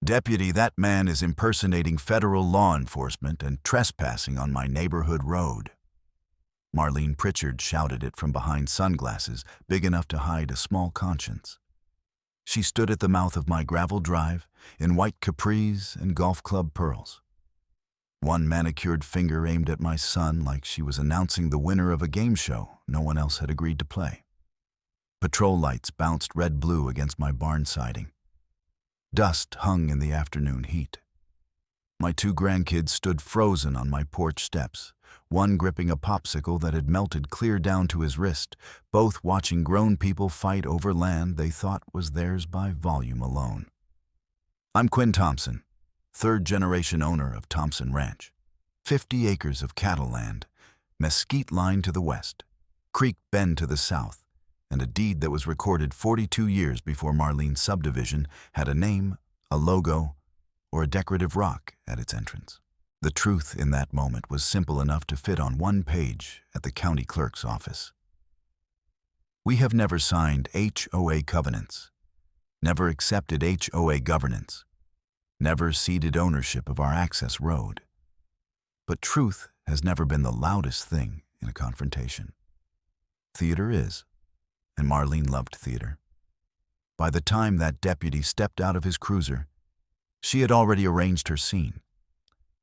"Deputy, that man is impersonating federal law enforcement and trespassing on my neighborhood road." Marlene Pritchard shouted it from behind sunglasses big enough to hide a small conscience. She stood at the mouth of my gravel drive in white capris and golf club pearls. One manicured finger aimed at my son like she was announcing the winner of a game show no one else had agreed to play. Patrol lights bounced red-blue against my barn siding. Dust hung in the afternoon heat. My two grandkids stood frozen on my porch steps, one gripping a popsicle that had melted clear down to his wrist, both watching grown people fight over land they thought was theirs by volume alone. I'm Quinn Thompson, third-generation owner of Thompson Ranch. 50 acres of cattle land, Mesquite Line to the west, Creek Bend to the south, and a deed that was recorded 42 years before Marlene's subdivision had a name, a logo, or a decorative rock at its entrance. The truth in that moment was simple enough to fit on one page at the county clerk's office. We have never signed HOA covenants, never accepted HOA governance, never ceded ownership of our access road. But truth has never been the loudest thing in a confrontation. Theater is, and Marlene loved theater. By the time that deputy stepped out of his cruiser, she had already arranged her scene.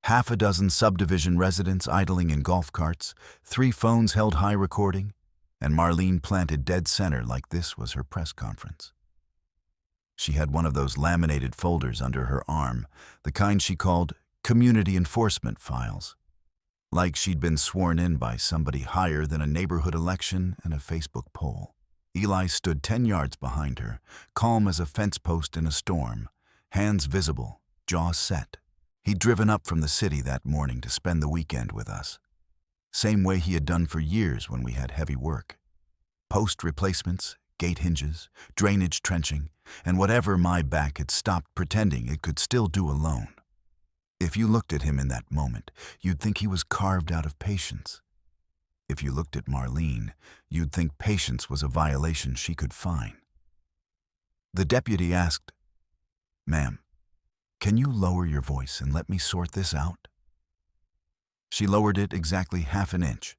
Half a dozen subdivision residents idling in golf carts, 3 phones held high recording, and Marlene planted dead center like this was her press conference. She had one of those laminated folders under her arm, the kind she called community enforcement files, like she'd been sworn in by somebody higher than a neighborhood election and a Facebook poll. Eli stood 10 yards behind her, calm as a fence post in a storm, hands visible, jaw set. He'd driven up from the city that morning to spend the weekend with us. Same way he had done for years when we had heavy work. Post replacements, gate hinges, drainage trenching, and whatever my back had stopped pretending it could still do alone. If you looked at him in that moment, you'd think he was carved out of patience. If you looked at Marlene, you'd think patience was a violation she could fine. The deputy asked, "Ma'am, can you lower your voice and let me sort this out?" She lowered it exactly half an inch.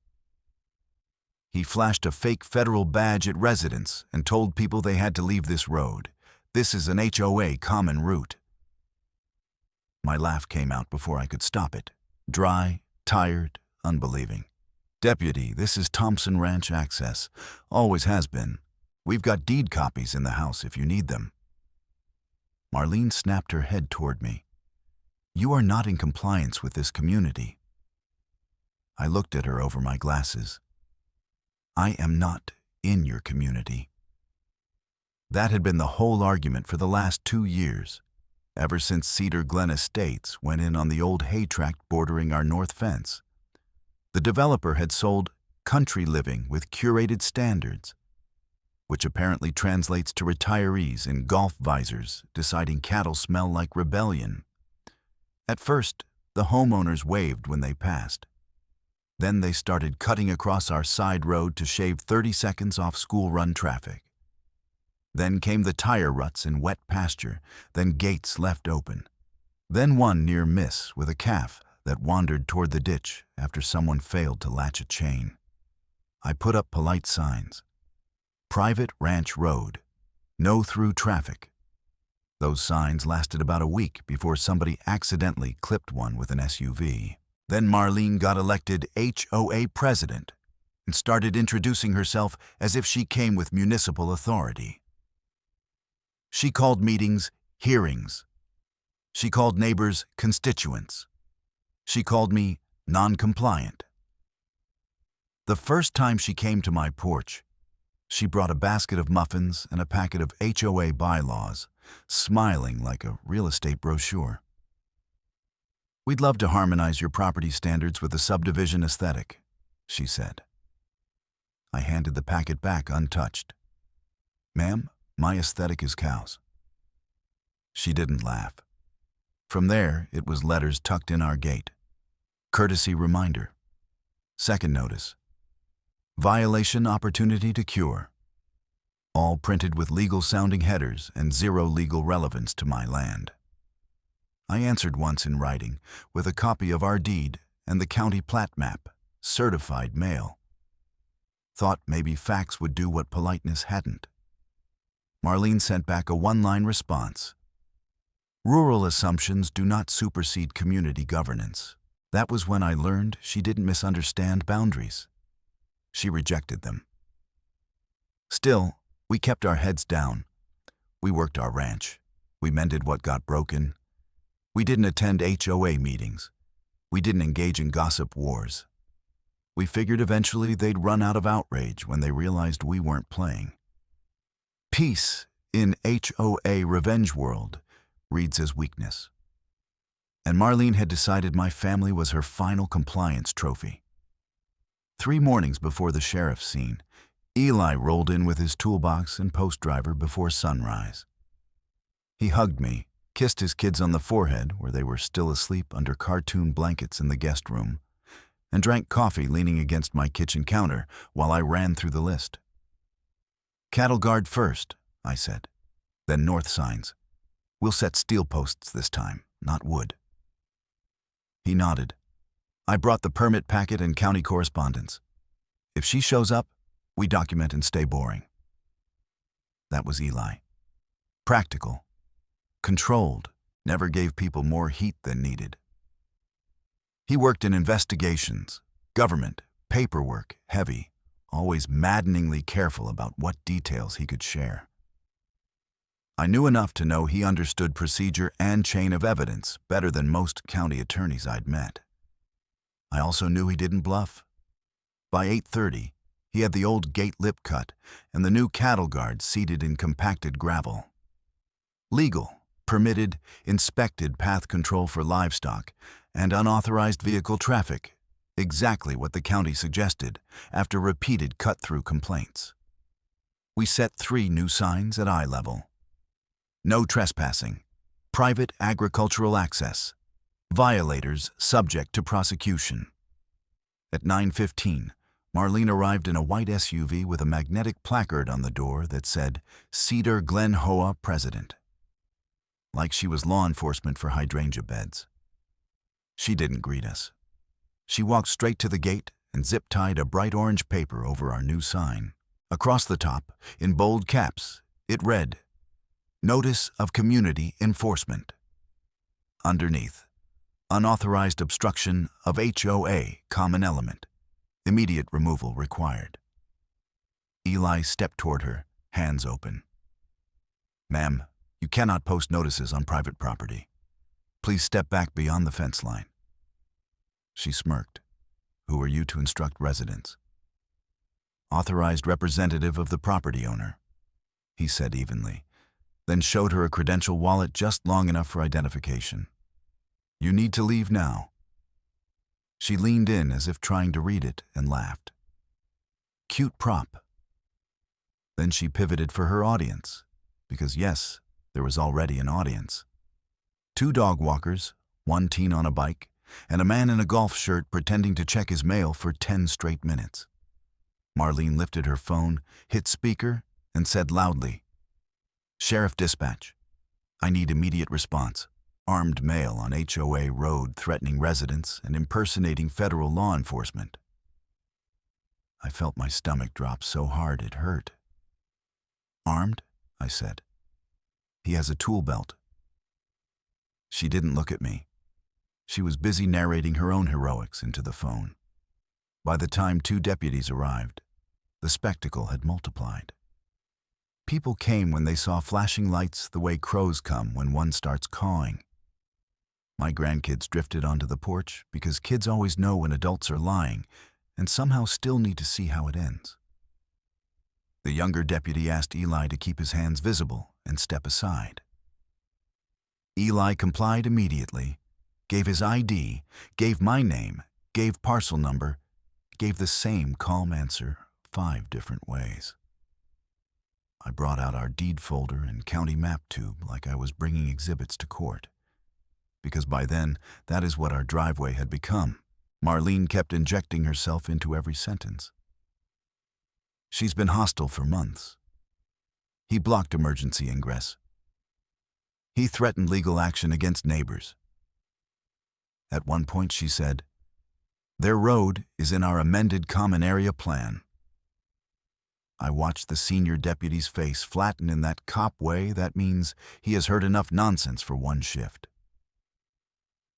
"He flashed a fake federal badge at residents and told people they had to leave this road. This is an HOA common route." My laugh came out before I could stop it. Dry, tired, unbelieving. "Deputy, this is Thompson Ranch access. Always has been. We've got deed copies in the house if you need them." Marlene snapped her head toward me. "You are not in compliance with this community." I looked at her over my glasses. "I am not in your community." That had been the whole argument for the last 2 years, ever since Cedar Glen Estates went in on the old hay tract bordering our north fence. The developer had sold country living with curated standards, which apparently translates to retirees in golf visors deciding cattle smell like rebellion. At first, the homeowners waved when they passed. Then they started cutting across our side road to shave 30 seconds off school-run traffic. Then came the tire ruts in wet pasture, then gates left open. Then one near miss with a calf that wandered toward the ditch after someone failed to latch a chain. I put up polite signs. Private ranch road. No through traffic. Those signs lasted about a week before somebody accidentally clipped one with an SUV. Then Marlene got elected HOA president and started introducing herself as if she came with municipal authority. She called meetings hearings. She called neighbors constituents. She called me non-compliant. The first time she came to my porch, she brought a basket of muffins and a packet of HOA bylaws, smiling like a real estate brochure. "We'd love to harmonize your property standards with the subdivision aesthetic," she said. I handed the packet back untouched. "Ma'am, my aesthetic is cows." She didn't laugh. From there, it was letters tucked in our gate. Courtesy reminder. Second notice. Violation opportunity to cure. All printed with legal-sounding headers and zero legal relevance to my land. I answered once in writing, with a copy of our deed and the county plat map, certified mail. Thought maybe fax would do what politeness hadn't. Marlene sent back a one-line response. Rural assumptions do not supersede community governance. That was when I learned she didn't misunderstand boundaries. She rejected them. Still, we kept our heads down. We worked our ranch. We mended what got broken. We didn't attend HOA meetings. We didn't engage in gossip wars. We figured eventually they'd run out of outrage when they realized we weren't playing. Peace in HOA revenge world reads as weakness. And Marlene had decided my family was her final compliance trophy. 3 mornings before the sheriff's scene, Eli rolled in with his toolbox and post driver before sunrise. He hugged me, kissed his kids on the forehead where they were still asleep under cartoon blankets in the guest room, and drank coffee leaning against my kitchen counter while I ran through the list. Cattle guard first, I said. Then north signs. We'll set steel posts this time, not wood. He nodded. I brought the permit packet and county correspondence. If she shows up, we document and stay boring. That was Eli. Practical. Controlled. Never gave people more heat than needed. He worked in investigations, government, paperwork, heavy, always maddeningly careful about what details he could share. I knew enough to know he understood procedure and chain of evidence better than most county attorneys I'd met. I also knew he didn't bluff. By 8:30, he had the old gate lip cut and the new cattle guard seated in compacted gravel. Legal, permitted, inspected path control for livestock and unauthorized vehicle traffic, exactly what the county suggested after repeated cut-through complaints. We set 3 new signs at eye level. No trespassing, private agricultural access, violators subject to prosecution. At 9:15, Marlene arrived in a white SUV with a magnetic placard on the door that said, Cedar Glen HOA President. Like she was law enforcement for hydrangea beds. She didn't greet us. She walked straight to the gate and zip-tied a bright orange paper over our new sign. Across the top, in bold caps, it read, Notice of Community Enforcement. Underneath, unauthorized obstruction of HOA common element. Immediate removal required. Eli stepped toward her, hands open. Ma'am, you cannot post notices on private property. Please step back beyond the fence line. She smirked. Who are you to instruct residents? Authorized representative of the property owner, he said evenly, then showed her a credential wallet just long enough for identification. You need to leave now. She leaned in as if trying to read it and laughed. Cute prop. Then she pivoted for her audience, because yes, there was already an audience. 2 dog walkers, 1 teen on a bike, and a man in a golf shirt pretending to check his mail for 10 straight minutes. Marlene lifted her phone, hit speaker, and said loudly, Sheriff Dispatch, I need immediate response. Armed male on HOA road threatening residents and impersonating federal law enforcement. I felt my stomach drop so hard it hurt. Armed? I said. He has a tool belt. She didn't look at me. She was busy narrating her own heroics into the phone. By the time 2 deputies arrived, the spectacle had multiplied. People came when they saw flashing lights the way crows come when one starts cawing. My grandkids drifted onto the porch because kids always know when adults are lying and somehow still need to see how it ends. The younger deputy asked Eli to keep his hands visible and step aside. Eli complied immediately, gave his ID, gave my name, gave parcel number, gave the same calm answer 5 different ways. I brought out our deed folder and county map tube like I was bringing exhibits to court. Because by then, that is what our driveway had become. Marlene kept injecting herself into every sentence. She's been hostile for months. He blocked emergency ingress. He threatened legal action against neighbors. At one point she said, "Their road is in our amended common area plan." I watched the senior deputy's face flatten in that cop way that means he has heard enough nonsense for one shift.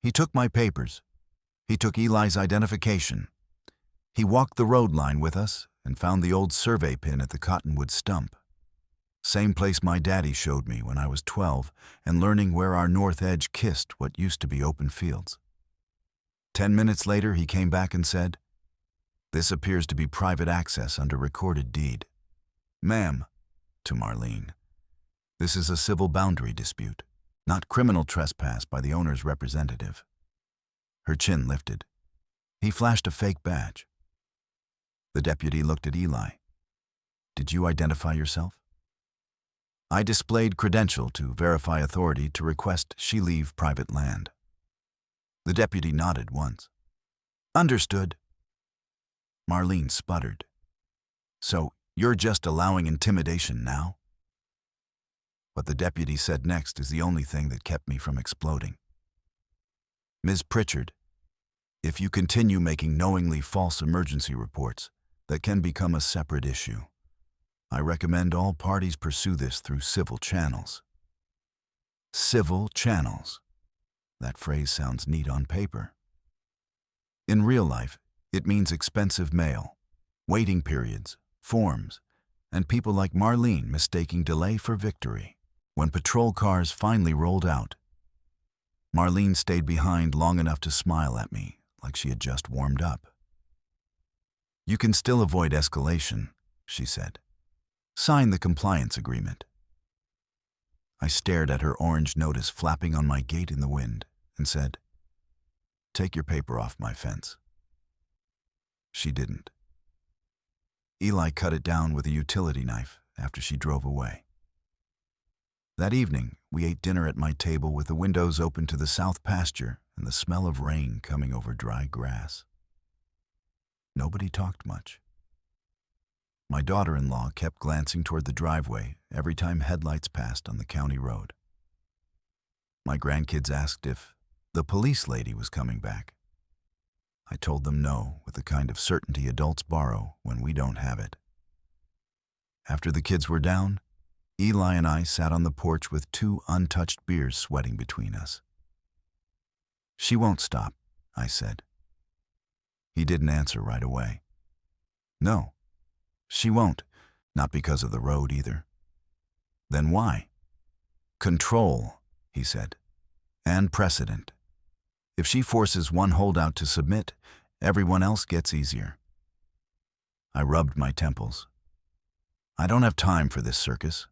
He took my papers. He took Eli's identification. He walked the road line with us and found the old survey pin at the cottonwood stump. Same place my daddy showed me when I was 12 and learning where our north edge kissed what used to be open fields. 10 minutes later, he came back and said, "This appears to be private access under recorded deed." "Ma'am," to Marlene, "this is a civil boundary dispute, not criminal trespass by the owner's representative." Her chin lifted. He flashed a fake badge. The deputy looked at Eli. "Did you identify yourself?" I displayed credential to verify authority to request she leave private land. The deputy nodded once. "Understood." Marlene sputtered. "So you're just allowing intimidation now?" What the deputy said next is the only thing that kept me from exploding. "Ms. Pritchard, if you continue making knowingly false emergency reports, that can become a separate issue. I recommend all parties pursue this through civil channels." Civil channels. That phrase sounds neat on paper. In real life, it means expensive mail, waiting periods, forms, and people like Marlene mistaking delay for victory. When patrol cars finally rolled out, Marlene stayed behind long enough to smile at me like she had just warmed up. "You can still avoid escalation," she said. "Sign the compliance agreement." I stared at her orange notice flapping on my gate in the wind and said, "Take your paper off my fence." She didn't. Eli cut it down with a utility knife after she drove away. That evening, we ate dinner at my table with the windows open to the south pasture and the smell of rain coming over dry grass. Nobody talked much. My daughter-in-law kept glancing toward the driveway every time headlights passed on the county road. My grandkids asked if the police lady was coming back. I told them no, with the kind of certainty adults borrow when we don't have it. After the kids were down, Eli and I sat on the porch with 2 untouched beers sweating between us. "She won't stop," I said. He didn't answer right away. "No, she won't. Not because of the road either." "Then why?" "Control," he said, "and precedent. If she forces one holdout to submit, everyone else gets easier." I rubbed my temples. "I don't have time for this circus.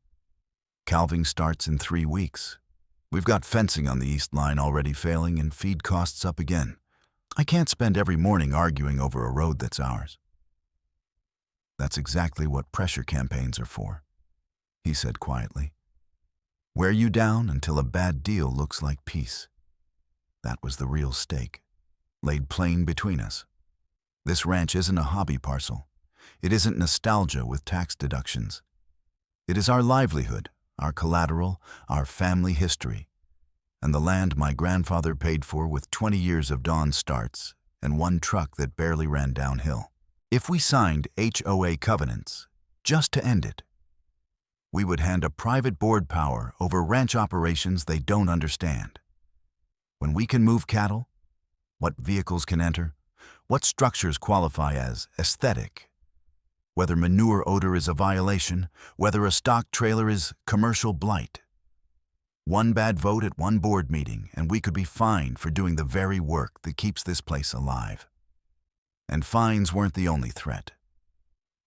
Calving starts in 3 weeks. We've got fencing on the east line already failing and feed costs up again. I can't spend every morning arguing over a road that's ours." "That's exactly what pressure campaigns are for," he said quietly. "Wear you down until a bad deal looks like peace." That was the real stake, laid plain between us. This ranch isn't a hobby parcel. It isn't nostalgia with tax deductions. It is our livelihood, our collateral, our family history, and the land my grandfather paid for with 20 years of dawn starts and 1 truck that barely ran downhill. If we signed HOA covenants just to end it, we would hand a private board power over ranch operations they don't understand. When we can move cattle, what vehicles can enter, what structures qualify as aesthetic, whether manure odor is a violation, whether a stock trailer is commercial blight. One bad vote at one board meeting, and we could be fined for doing the very work that keeps this place alive. And fines weren't the only threat.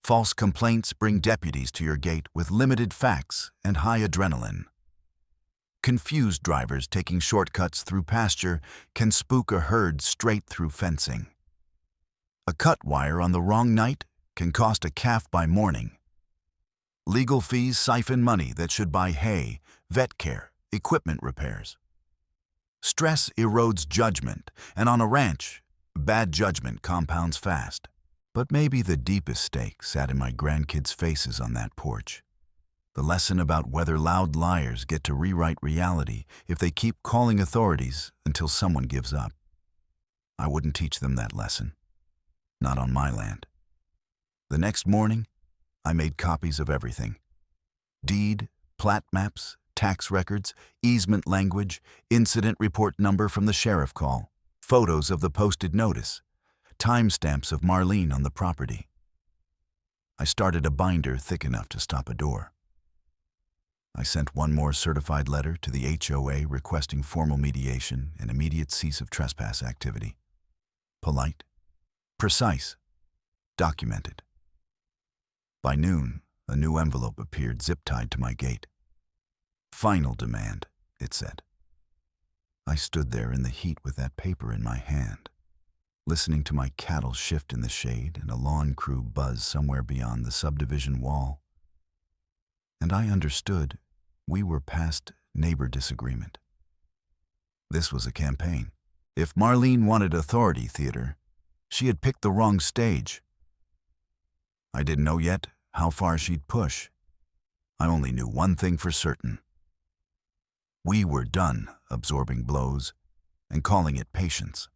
False complaints bring deputies to your gate with limited facts and high adrenaline. Confused drivers taking shortcuts through pasture can spook a herd straight through fencing. A cut wire on the wrong night can cost a calf by morning. Legal fees siphon money that should buy hay, vet care, equipment repairs. Stress erodes judgment, and on a ranch, bad judgment compounds fast. But maybe the deepest stake sat in my grandkids' faces on that porch. The lesson about whether loud liars get to rewrite reality if they keep calling authorities until someone gives up. I wouldn't teach them that lesson. Not on my land. The next morning, I made copies of everything. Deed, plat maps, tax records, easement language, incident report number from the sheriff call, photos of the posted notice, timestamps of Marlene on the property. I started a binder thick enough to stop a door. I sent one more certified letter to the HOA requesting formal mediation and immediate cease of trespass activity. Polite, precise, documented. By noon, a new envelope appeared zip-tied to my gate. Final demand, it said. I stood there in the heat with that paper in my hand, listening to my cattle shift in the shade and a lawn crew buzz somewhere beyond the subdivision wall. And I understood we were past neighbor disagreement. This was a campaign. If Marlene wanted authority theater, she had picked the wrong stage. I didn't know yet how far she'd push. I only knew one thing for certain. We were done absorbing blows and calling it patience.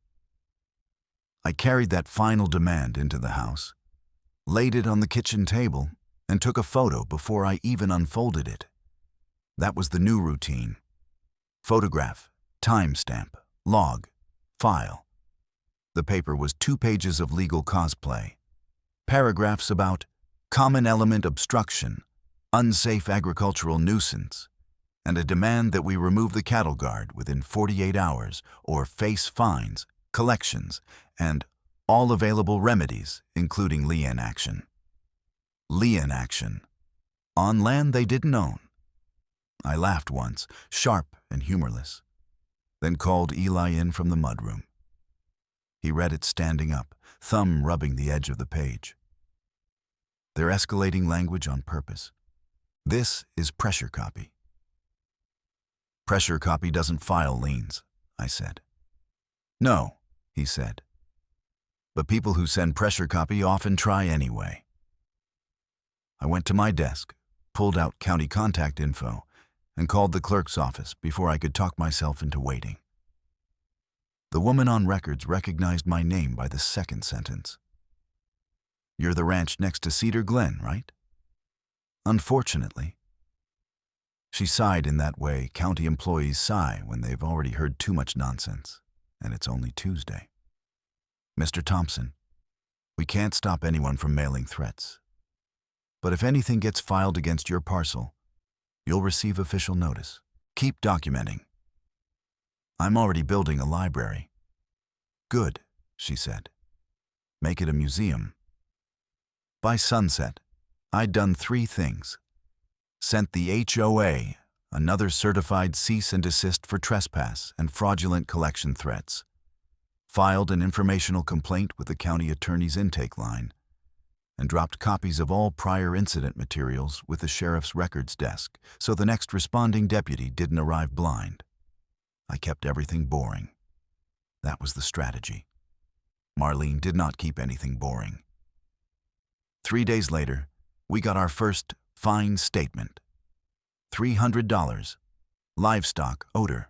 I carried that final demand into the house, laid it on the kitchen table, and took a photo before I even unfolded it. That was the new routine. Photograph, timestamp, log, file. The paper was 2 pages of legal cosplay. Paragraphs about common element obstruction, unsafe agricultural nuisance, and a demand that we remove the cattle guard within 48 hours or face fines, collections, and all available remedies, including lien action. Lien action. On land they didn't own. I laughed once, sharp and humorless, then called Eli in from the mudroom. He read it standing up, thumb rubbing the edge of the page. They're escalating language on purpose. This is pressure copy. Pressure copy doesn't file liens, I said. No, he said. But people who send pressure copy often try anyway. I went to my desk, pulled out county contact info, and called the clerk's office before I could talk myself into waiting. The woman on records recognized my name by the second sentence. You're the ranch next to Cedar Glen, right? Unfortunately. She sighed in that way county employees sigh when they've already heard too much nonsense, and it's only Tuesday. Mr. Thompson, we can't stop anyone from mailing threats. But if anything gets filed against your parcel, you'll receive official notice. Keep documenting. I'm already building a library. Good, she said. Make it a museum. By sunset, I'd done 3 things. Sent the HOA another certified cease and desist for trespass and fraudulent collection threats. Filed an informational complaint with the county attorney's intake line, and dropped copies of all prior incident materials with the sheriff's records desk so the next responding deputy didn't arrive blind. I kept everything boring. That was the strategy. Marlene did not keep anything boring. 3 days later, we got our first fine statement. $300. Livestock odor.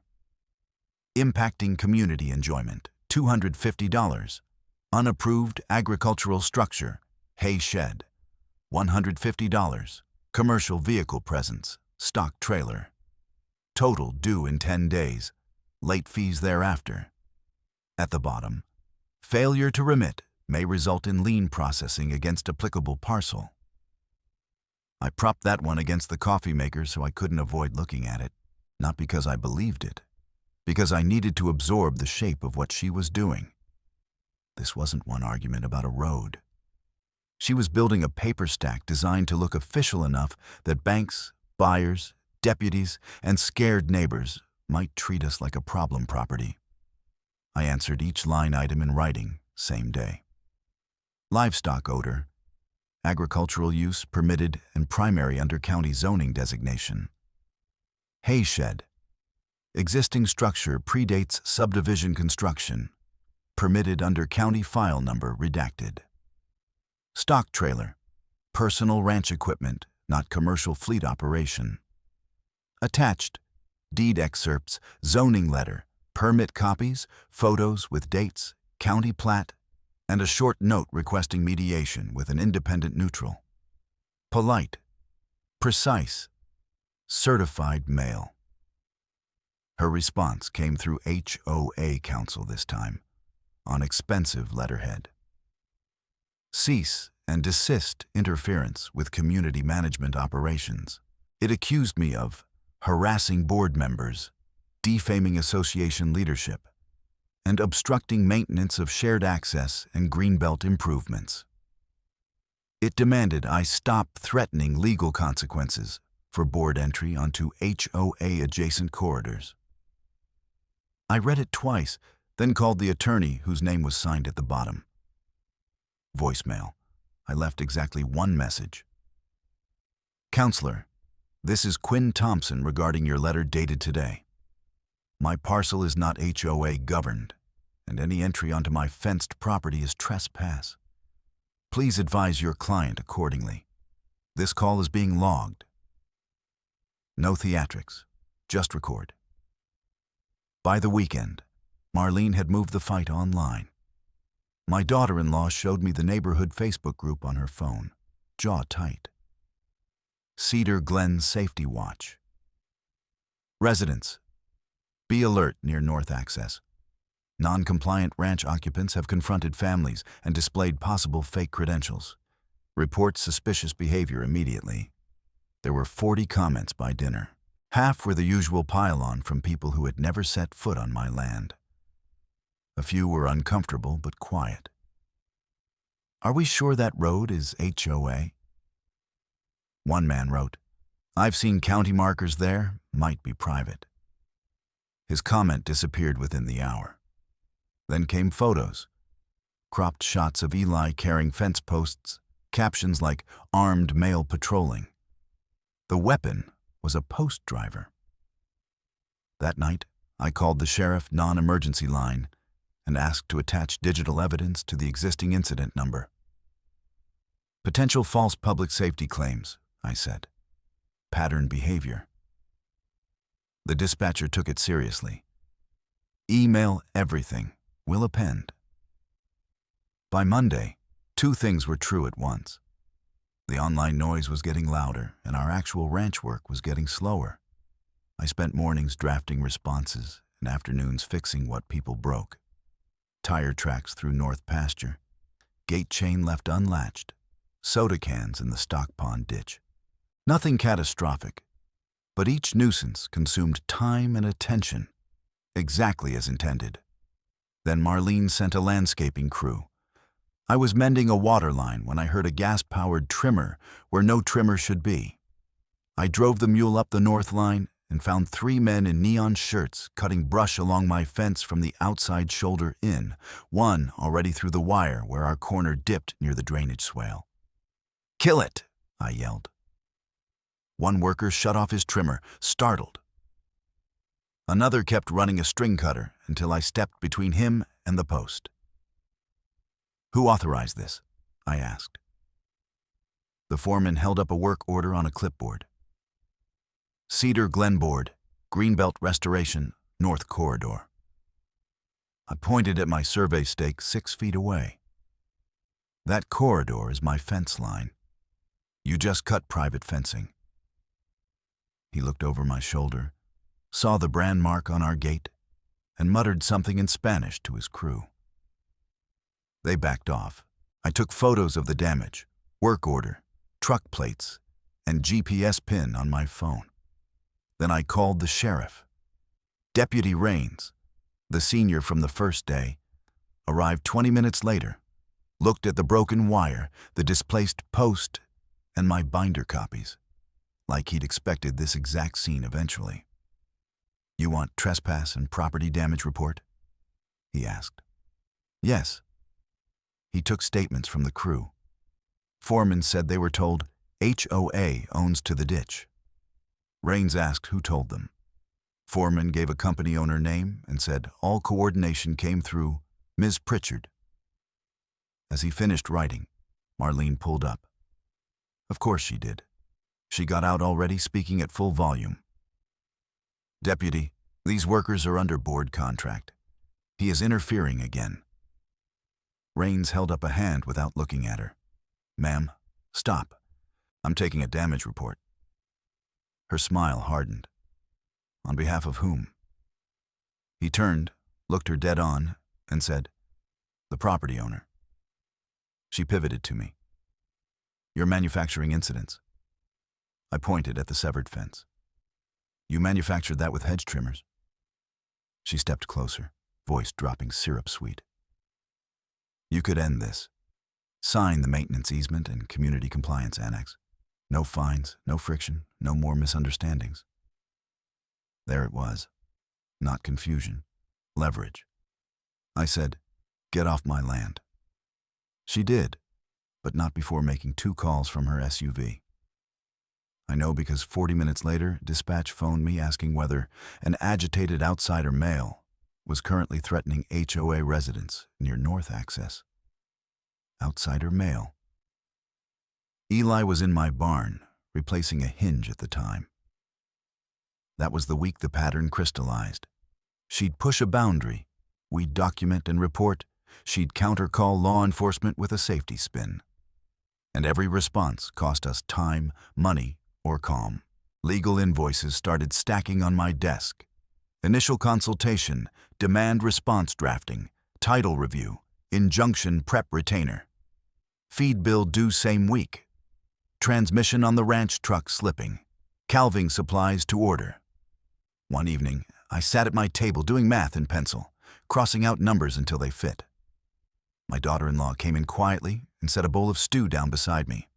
Impacting community enjoyment. $250. Unapproved agricultural structure. Hay shed. $150. Commercial vehicle presence. Stock trailer. Total due in 10 days. Late fees thereafter. At the bottom, failure to remit may result in lien processing against applicable parcel. I propped that one against the coffee maker so I couldn't avoid looking at it, not because I believed it, because I needed to absorb the shape of what she was doing. This wasn't one argument about a road. She was building a paper stack designed to look official enough that banks, buyers, deputies, and scared neighbors might treat us like a problem property. I answered each line item in writing, same day. Livestock odor. Agricultural use permitted and primary under county zoning designation. Hay shed. Existing structure predates subdivision construction. Permitted under county file number redacted. Stock trailer. Personal ranch equipment not commercial fleet operation. Attached, deed excerpts, zoning letter, permit copies, photos with dates, county plat, and a short note requesting mediation with an independent neutral. Polite, precise, certified mail. Her response came through HOA counsel this time, on expensive letterhead. Cease and desist interference with community management operations. It accused me of harassing board members, defaming association leadership, and obstructing maintenance of shared access and greenbelt improvements. It demanded I stop threatening legal consequences for board entry onto HOA-adjacent corridors. I read it twice, then called the attorney whose name was signed at the bottom. Voicemail. I left exactly one message. Counselor, this is Quinn Thompson regarding your letter dated today. My parcel is not HOA governed, and any entry onto my fenced property is trespass. Please advise your client accordingly. This call is being logged. No theatrics, just record. By the weekend, Marlene had moved the fight online. My daughter-in-law showed me the neighborhood Facebook group on her phone, jaw tight. Cedar Glen Safety Watch. Residents, be alert near North Access. Non-compliant ranch occupants have confronted families and displayed possible fake credentials. Report suspicious behavior immediately. There were 40 comments by dinner. Half were the usual pile-on from people who had never set foot on my land. A few were uncomfortable but quiet. Are we sure that road is HOA? One man wrote, I've seen county markers there, might be private. His comment disappeared within the hour. Then came photos. Cropped shots of Eli carrying fence posts, captions like armed male patrolling. The weapon was a post driver. That night, I called the sheriff non-emergency line and asked to attach digital evidence to the existing incident number. Potential false public safety claims, I said. Pattern behavior. The dispatcher took it seriously. Email everything. Will append. By Monday, 2 things were true at once. The online noise was getting louder, and our actual ranch work was getting slower. I spent mornings drafting responses and afternoons fixing what people broke. Tire tracks through North Pasture, gate chain left unlatched, soda cans in the stock pond ditch. Nothing catastrophic, but each nuisance consumed time and attention, exactly as intended. Then Marlene sent a landscaping crew. I was mending a water line when I heard a gas-powered trimmer where no trimmer should be. I drove the mule up the north line and found 3 men in neon shirts cutting brush along my fence from the outside shoulder in, one already through the wire where our corner dipped near the drainage swale. "Kill it!" I yelled. One worker shut off his trimmer, startled. Another kept running a string cutter until I stepped between him and the post. "Who authorized this?" I asked. The foreman held up a work order on a clipboard. Cedar Glen Board, Greenbelt Restoration, North Corridor. I pointed at my survey stake 6 feet away. That corridor is my fence line. You just cut private fencing. He looked over my shoulder, saw the brand mark on our gate, and muttered something in Spanish to his crew. They backed off. I took photos of the damage, work order, truck plates, and GPS pin on my phone. Then I called the sheriff. Deputy Raines, the senior from the first day, arrived 20 minutes later, looked at the broken wire, the displaced post, and my binder copies, like he'd expected this exact scene eventually. "You want trespass and property damage report?" he asked. "Yes." He took statements from the crew. Foreman said they were told HOA owns to the ditch. Raines asked who told them. Foreman gave a company owner name and said all coordination came through Ms. Pritchard. As he finished writing, Marlene pulled up. Of course she did. She got out already, speaking at full volume. "Deputy, these workers are under board contract. He is interfering again." Raines held up a hand without looking at her. "Ma'am, stop. I'm taking a damage report." Her smile hardened. "On behalf of whom?" He turned, looked her dead on, and said, "The property owner." She pivoted to me. "Your manufacturing incidents." I pointed at the severed fence. "You manufactured that with hedge trimmers." She stepped closer, voice dropping syrup sweet. "You could end this. Sign the maintenance easement and community compliance annex. No fines, no friction, no more misunderstandings." There it was. Not confusion. Leverage. I said, "Get off my land." She did, but not before making 2 calls from her SUV. I know because 40 minutes later, dispatch phoned me asking whether an agitated outsider male was currently threatening HOA residents near North Access. Outsider male. Eli was in my barn, replacing a hinge at the time. That was the week the pattern crystallized. She'd push a boundary, we'd document and report, she'd counter-call law enforcement with a safety spin. And every response cost us time, money, or calm. Legal invoices started stacking on my desk. Initial consultation, demand response drafting, title review, injunction prep retainer. Feed bill due same week. Transmission on the ranch truck slipping. Calving supplies to order. One evening, I sat at my table doing math in pencil, crossing out numbers until they fit. My daughter-in-law came in quietly and set a bowl of stew down beside me.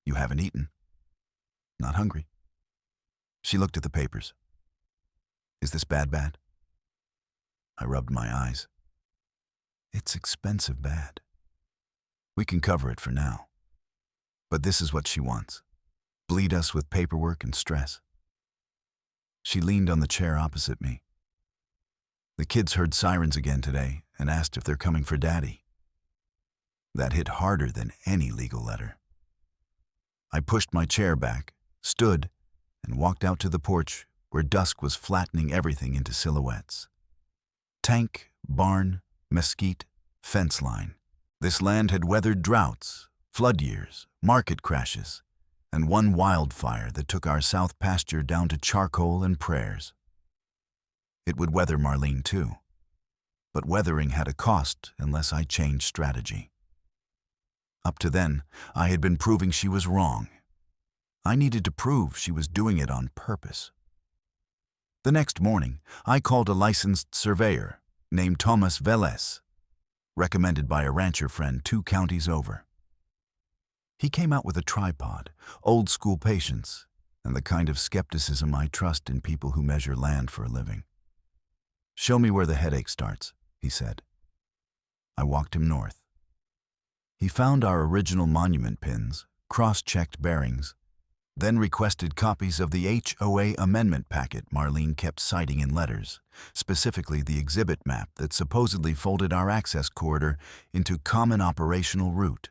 "You haven't eaten." "Not hungry." She looked at the papers. "Is this bad? I rubbed my eyes. "It's expensive bad. We can cover it for now. But this is what she wants. Bleed us with paperwork and stress." She leaned on the chair opposite me. "The kids heard sirens again today and asked if they're coming for Daddy." That hit harder than any legal letter. I pushed my chair back, stood, and walked out to the porch where dusk was flattening everything into silhouettes. Tank, barn, mesquite, fence line. This land had weathered droughts, flood years, market crashes, and one wildfire that took our south pasture down to charcoal and prayers. It would weather Marlene too. But weathering had a cost unless I changed strategy. Up to then, I had been proving she was wrong. I needed to prove she was doing it on purpose. The next morning, I called a licensed surveyor named Thomas Velez, recommended by a rancher friend 2 counties over. He came out with a tripod, old-school patience, and the kind of skepticism I trust in people who measure land for a living. "Show me where the headache starts," he said. I walked him north. He found our original monument pins, cross-checked bearings, then requested copies of the HOA amendment packet Marlene kept citing in letters, specifically the exhibit map that supposedly folded our access corridor into common operational route.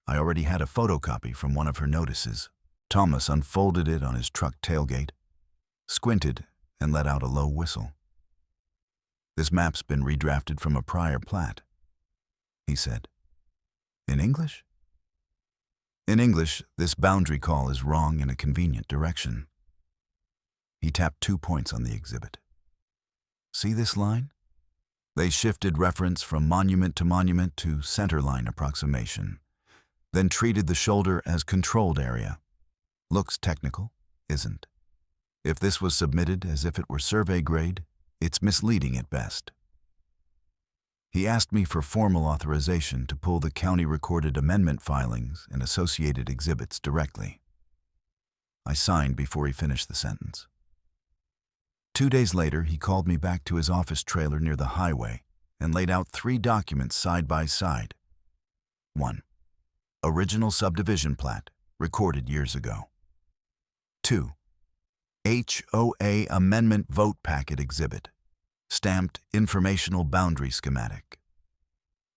I already had a photocopy from one of her notices. Thomas unfolded it on his truck tailgate, squinted, and let out a low whistle. "This map's been redrafted from a prior plat," he said. "In English?" "In English, this boundary call is wrong in a convenient direction." He tapped 2 points on the exhibit. "See this line?" They shifted reference from monument to centerline approximation, then treated the shoulder as controlled area. Looks technical, isn't. If this was submitted as if it were survey grade, it's misleading at best. He asked me for formal authorization to pull the county-recorded amendment filings and associated exhibits directly. I signed before he finished the sentence. 2 days later, he called me back to his office trailer near the highway and laid out 3 documents side by side. 1. Original subdivision plat, recorded years ago. 2. HOA amendment vote packet exhibit, stamped informational boundary schematic.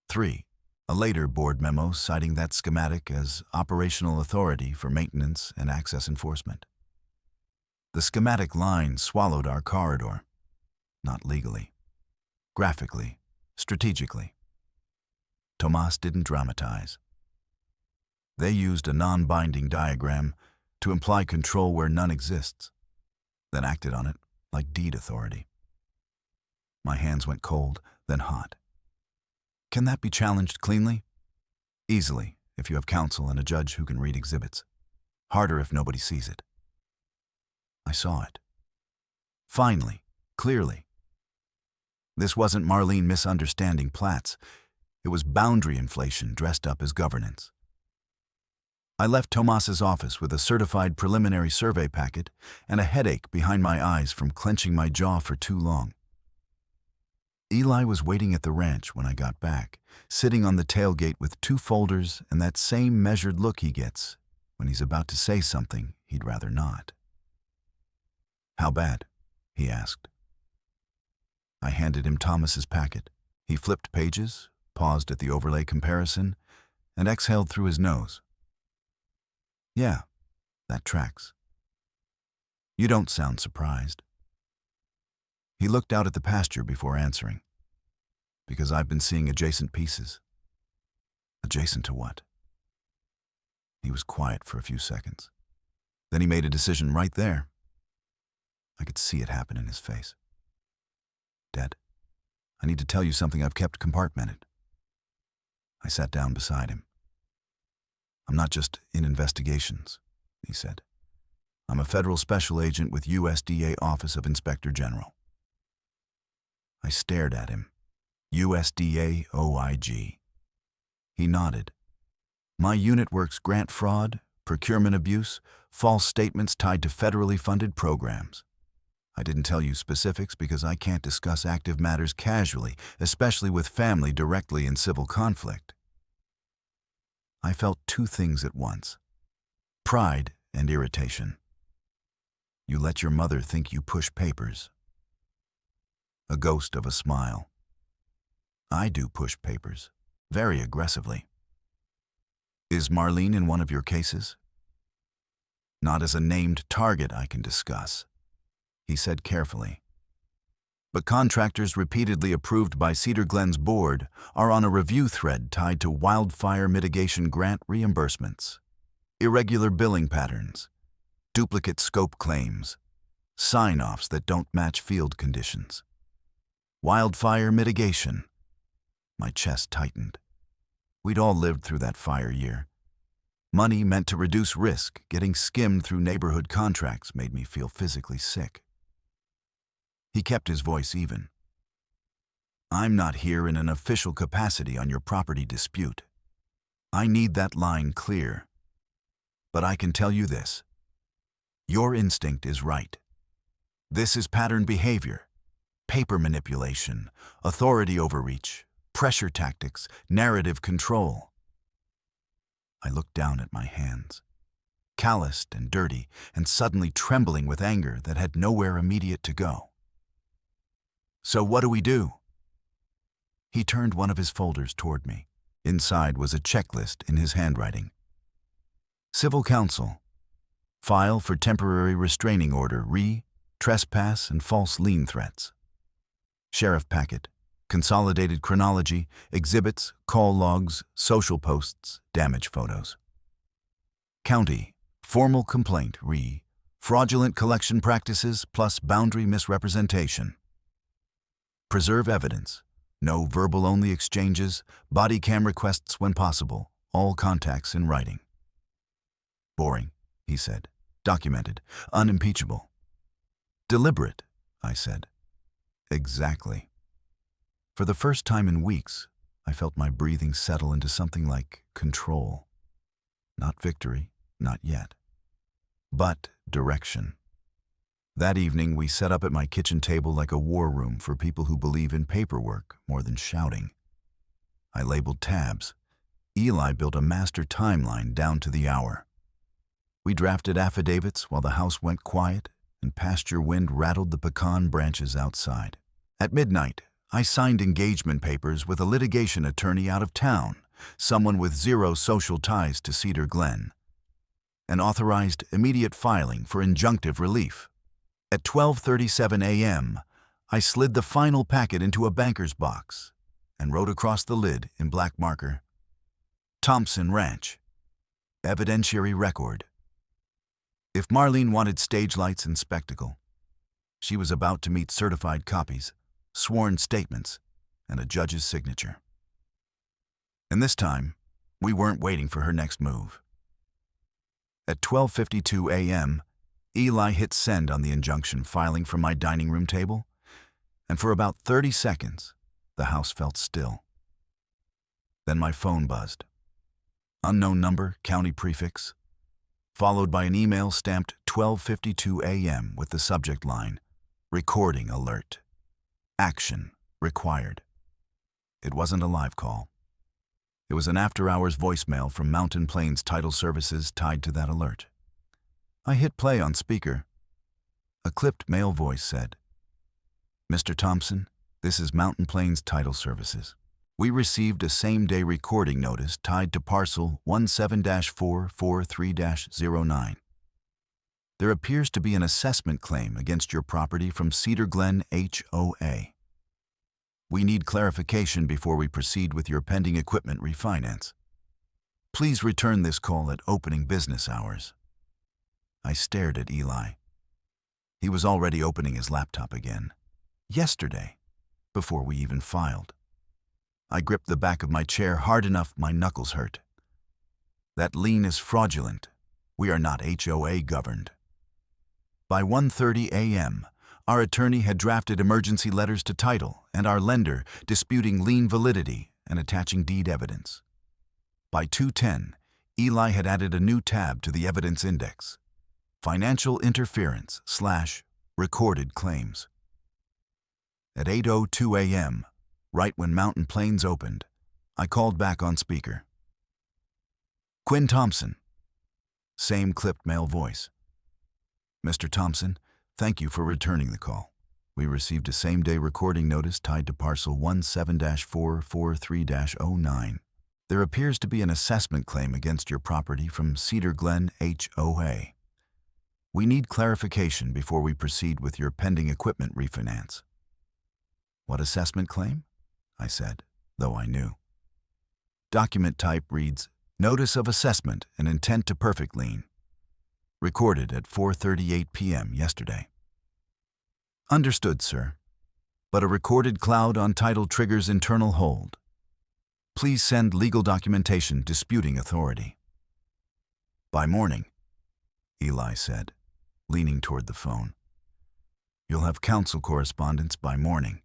3. A later board memo citing that schematic as operational authority for maintenance and access enforcement. The schematic line swallowed our corridor, not legally, graphically, strategically. Tomas didn't dramatize. They used a non-binding diagram to imply control where none exists, then acted on it like deed authority. My hands went cold, then hot. Can that be challenged cleanly? Easily, if you have counsel and a judge who can read exhibits. Harder if nobody sees it. I saw it. Finally, clearly. This wasn't Marlene misunderstanding plats. It was boundary inflation dressed up as governance. I left Tomas's office with a certified preliminary survey packet and a headache behind my eyes from clenching my jaw for too long. Eli was waiting at the ranch when I got back, sitting on the tailgate with 2 folders and that same measured look he gets when he's about to say something he'd rather not. "How bad?" he asked. I handed him Thomas's packet. He flipped pages, paused at the overlay comparison, and exhaled through his nose. "Yeah, that tracks. You don't sound surprised." He looked out at the pasture before answering. "Because I've been seeing adjacent pieces." "Adjacent to what?" He was quiet for a few seconds. Then he made a decision right there. I could see it happen in his face. "Dad, I need to tell you something I've kept compartmented." I sat down beside him. "I'm not just in investigations," he said. "I'm a federal special agent with USDA Office of Inspector General." I stared at him. USDA OIG. He nodded. "My unit works grant fraud, procurement abuse, false statements tied to federally funded programs. I didn't tell you specifics because I can't discuss active matters casually, especially with family directly in civil conflict." I felt 2 things at once: pride and irritation. "You let your mother think you push papers." A ghost of a smile. "I do push papers, very aggressively." "Is Marlene in one of your cases?" "Not as a named target I can discuss," he said carefully. "But contractors repeatedly approved by Cedar Glen's board are on a review thread tied to wildfire mitigation grant reimbursements, irregular billing patterns, duplicate scope claims, sign-offs that don't match field conditions. Wildfire mitigation." My chest tightened. We'd all lived through that fire year. Money meant to reduce risk, getting skimmed through neighborhood contracts made me feel physically sick. He kept his voice even. "I'm not here in an official capacity on your property dispute. I need that line clear. But I can tell you this. Your instinct is right. This is pattern behavior, paper manipulation, authority overreach, pressure tactics, narrative control." I looked down at my hands, calloused and dirty, and suddenly trembling with anger that had nowhere immediate to go. "So what do we do?" He turned one of his folders toward me. Inside was a checklist in his handwriting. "Civil counsel. File for temporary restraining order, trespass, and false lien threats. Sheriff packet. Consolidated chronology, exhibits, call logs, social posts, damage photos. County, formal complaint, fraudulent collection practices plus boundary misrepresentation. Preserve evidence, no verbal-only exchanges, body cam requests when possible, all contacts in writing." "Boring," he said. "Documented, unimpeachable." "Deliberate," I said. "Exactly." For the first time in weeks, I felt my breathing settle into something like control. Not victory, not yet. But direction. That evening, we set up at my kitchen table like a war room for people who believe in paperwork more than shouting. I labeled tabs. Eli built a master timeline down to the hour. We drafted affidavits while the house went quiet and pasture wind rattled the pecan branches outside. At midnight, I signed engagement papers with a litigation attorney out of town, someone with zero social ties to Cedar Glen, and authorized immediate filing for injunctive relief. At 12:37 a.m., I slid the final packet into a banker's box and wrote across the lid in black marker, Thompson Ranch, evidentiary record. If Marlene wanted stage lights and spectacle, she was about to meet certified copies, sworn statements, and a judge's signature. And this time, we weren't waiting for her next move. At 12:52 a.m., Eli hit send on the injunction filing from my dining room table, and for about 30 seconds, the house felt still. Then my phone buzzed. Unknown number, county prefix, followed by an email stamped 12:52 a.m. with the subject line, recording alert. Action required. It wasn't a live call. It was an after-hours voicemail from Mountain Plains Title Services tied to that alert. I hit play on speaker. A clipped male voice said, Mr. Thompson, this is Mountain Plains Title Services. We received a same-day recording notice tied to parcel 17-443-09. There appears to be an assessment claim against your property from Cedar Glen HOA. We need clarification before we proceed with your pending equipment refinance. Please return this call at opening business hours. I stared at Eli. He was already opening his laptop again. Yesterday, before we even filed. I gripped the back of my chair hard enough my knuckles hurt. That lien is fraudulent. We are not HOA governed. By 1:30 a.m., our attorney had drafted emergency letters to title and our lender disputing lien validity and attaching deed evidence. By 2:10, Eli had added a new tab to the evidence index, Financial Interference / Recorded Claims. At 8:02 a.m., right when Mountain Plains opened, I called back on speaker. Quinn Thompson. Same clipped male voice. Mr. Thompson, thank you for returning the call. We received a same-day recording notice tied to parcel 17-443-09. There appears to be an assessment claim against your property from Cedar Glen HOA. We need clarification before we proceed with your pending equipment refinance. What assessment claim? I said, though I knew. Document type reads, Notice of Assessment and Intent to Perfect Lien. Recorded at 4:38 p.m. yesterday. Understood, sir. But a recorded cloud on title triggers internal hold. Please send legal documentation disputing authority. By morning, Eli said, leaning toward the phone. You'll have counsel correspondence by morning.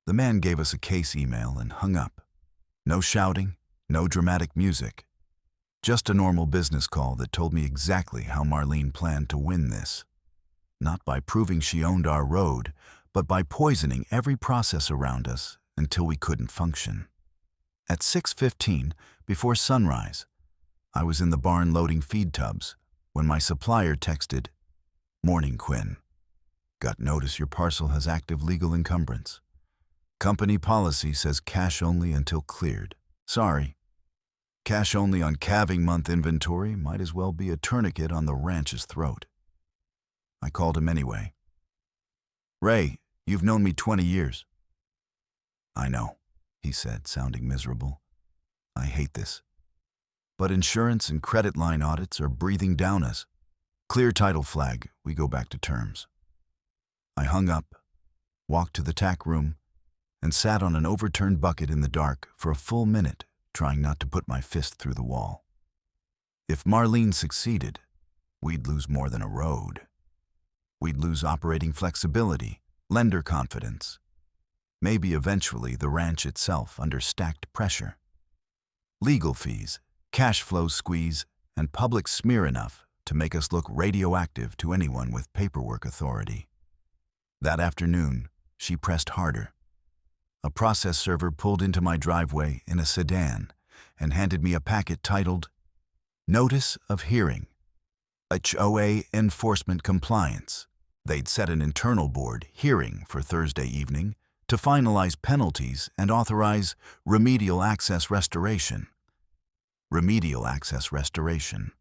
The man gave us a case email and hung up. No shouting, no dramatic music. Just a normal business call that told me exactly how Marlene planned to win this. Not by proving she owned our road, but by poisoning every process around us until we couldn't function. At 6:15, before sunrise, I was in the barn loading feed tubs when my supplier texted, Morning, Quinn. Got notice your parcel has active legal encumbrance. Company policy says cash only until cleared. Sorry. Cash only on calving month inventory might as well be a tourniquet on the ranch's throat. I called him anyway. Ray, you've known me 20 years. I know, he said, sounding miserable. I hate this. But insurance and credit line audits are breathing down us. Clear title flag, we go back to terms. I hung up, walked to the tack room, and sat on an overturned bucket in the dark for a full minute, trying not to put my fist through the wall. If Marlene succeeded, we'd lose more than a road. We'd lose operating flexibility, lender confidence, maybe eventually the ranch itself under stacked pressure. Legal fees, cash flow squeeze, and public smear enough to make us look radioactive to anyone with paperwork authority. That afternoon, she pressed harder. A process server pulled into my driveway in a sedan and handed me a packet titled Notice of Hearing, HOA Enforcement Compliance. They'd set an internal board hearing for Thursday evening, to finalize penalties and authorize remedial access restoration. Remedial access restoration.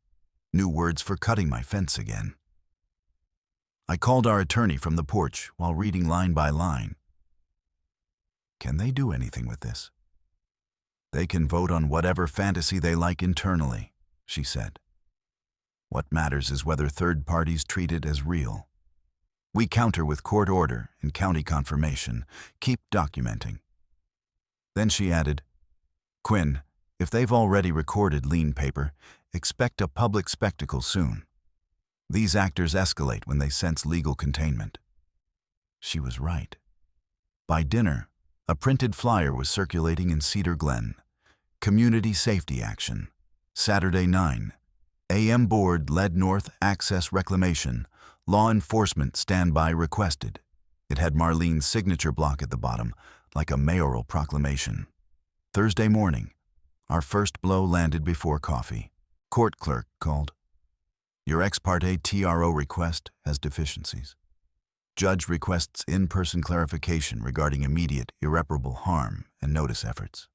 New words for cutting my fence again. I called our attorney from the porch while reading line by line. Can they do anything with this? They can vote on whatever fantasy they like internally, she said. What matters is whether third parties treat it as real. We counter with court order and county confirmation. Keep documenting. Then she added, Quinn, if they've already recorded lien paper, expect a public spectacle soon. These actors escalate when they sense legal containment. She was right. By dinner, a printed flyer was circulating in Cedar Glen. Community Safety Action. Saturday 9 a.m. Board led North Access Reclamation. Law enforcement standby requested. It had Marlene's signature block at the bottom, like a mayoral proclamation. Thursday morning, our first blow landed before coffee. Court clerk called. Your ex parte TRO request has deficiencies. Judge requests in-person clarification regarding immediate irreparable harm and notice efforts.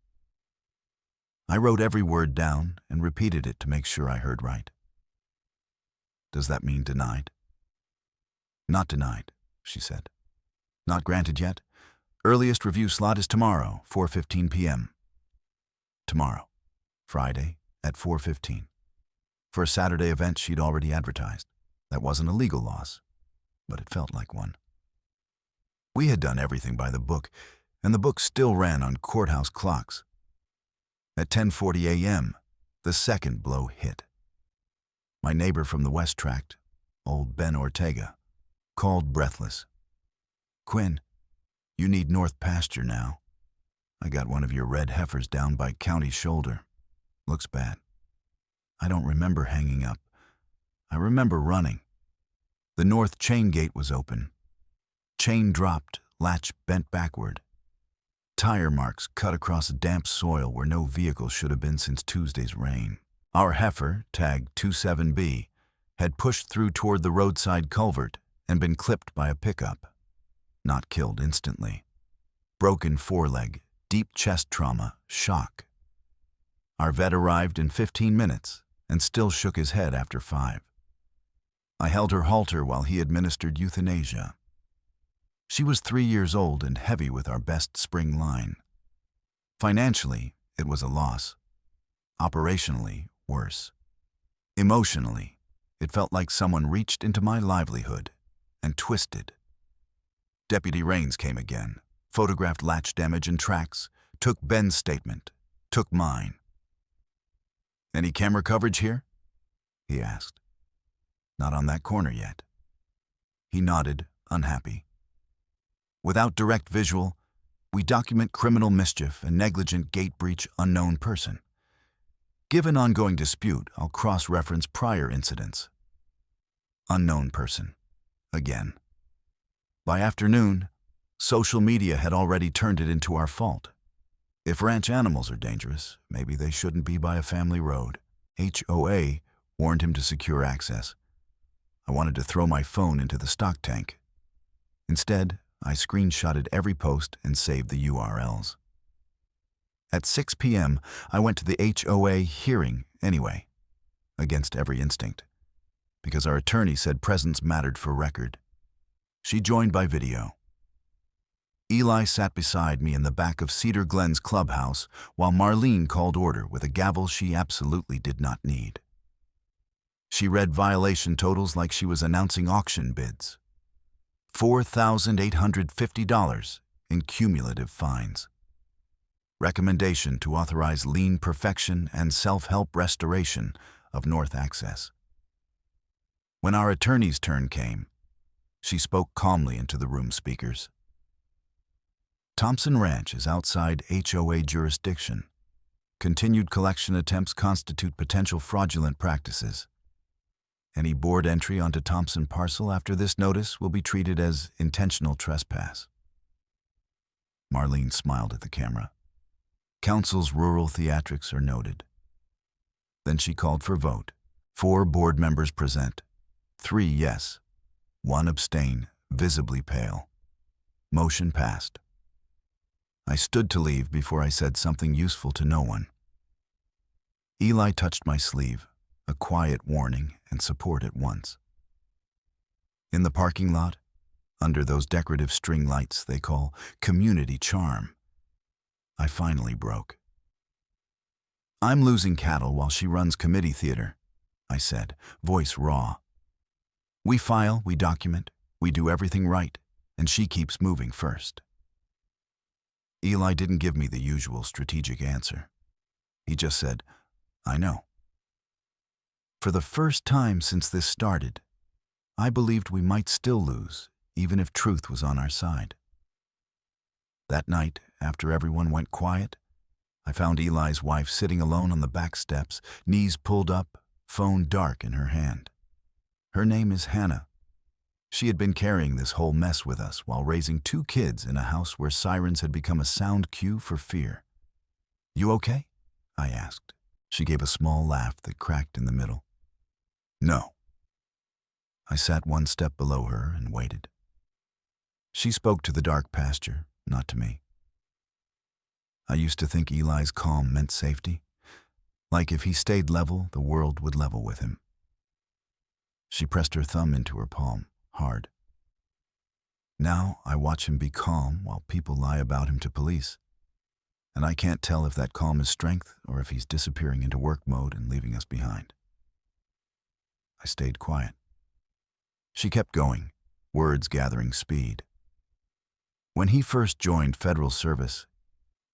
I wrote every word down and repeated it to make sure I heard right. Does that mean denied? Not denied, she said. Not granted yet. Earliest review slot is tomorrow, 4:15 p.m. Tomorrow, Friday at 4:15. For a Saturday event she'd already advertised. That wasn't a legal loss, but it felt like one. We had done everything by the book, and the book still ran on courthouse clocks. At 10:40 a.m., the second blow hit. My neighbor from the West Tract, old Ben Ortega, called breathless. Quinn, you need north pasture now. I got one of your red heifers down by County's shoulder. Looks bad. I don't remember hanging up. I remember running. The north chain gate was open. Chain dropped, latch bent backward. Tire marks cut across damp soil where no vehicle should have been since Tuesday's rain. Our heifer, tagged 27B, had pushed through toward the roadside culvert and been clipped by a pickup. Not killed instantly. Broken foreleg, deep chest trauma, shock. Our vet arrived in 15 minutes and still shook his head after 5. I held her halter while he administered euthanasia. She was 3 years old and heavy with our best spring line. Financially, it was a loss. Operationally, worse. Emotionally, it felt like someone reached into my livelihood and twisted. Deputy Raines came again, photographed latch damage and tracks, took Ben's statement, took mine. Any camera coverage here? He asked. Not on that corner yet. He nodded, unhappy. Without direct visual, we document criminal mischief and negligent gate breach unknown person. Given ongoing dispute, I'll cross-reference prior incidents. Unknown person. Again. By afternoon, social media had already turned it into our fault. If ranch animals are dangerous, maybe they shouldn't be by a family road. HOA warned him to secure access. I wanted to throw my phone into the stock tank. Instead, I screenshotted every post and saved the URLs. At 6 p.m., I went to the HOA hearing anyway, against every instinct, because our attorney said presence mattered for record. She joined by video. Eli sat beside me in the back of Cedar Glen's clubhouse while Marlene called order with a gavel she absolutely did not need. She read violation totals like she was announcing auction bids. $4,850 in cumulative fines. Recommendation to authorize lien perfection and self-help restoration of North Access. When our attorney's turn came, she spoke calmly into the room speakers. Thompson Ranch is outside HOA jurisdiction. Continued collection attempts constitute potential fraudulent practices. Any board entry onto Thompson parcel after this notice will be treated as intentional trespass. Marlene smiled at the camera. Council's rural theatrics are noted. Then she called for vote. 4 board members present. 3 yes. 1 abstain, visibly pale. Motion passed. I stood to leave before I said something useful to no one. Eli touched my sleeve, a quiet warning and support at once. In the parking lot, under those decorative string lights they call community charm, I finally broke. "I'm losing cattle while she runs committee theater," I said, voice raw. "We file, we document, we do everything right, and she keeps moving first." Eli didn't give me the usual strategic answer. He just said, "I know." For the first time since this started, I believed we might still lose, even if truth was on our side. That night, after everyone went quiet, I found Eli's wife sitting alone on the back steps, knees pulled up, phone dark in her hand. Her name is Hannah. She had been carrying this whole mess with us while raising 2 kids in a house where sirens had become a sound cue for fear. "You okay?" I asked. She gave a small laugh that cracked in the middle. "No." I sat one step below her and waited. She spoke to the dark pasture, not to me. I used to think Eli's calm meant safety, like if he stayed level, the world would level with him. She pressed her thumb into her palm, hard. Now I watch him be calm while people lie about him to police, and I can't tell if that calm is strength or if he's disappearing into work mode and leaving us behind. I stayed quiet. She kept going, words gathering speed. When he first joined federal service,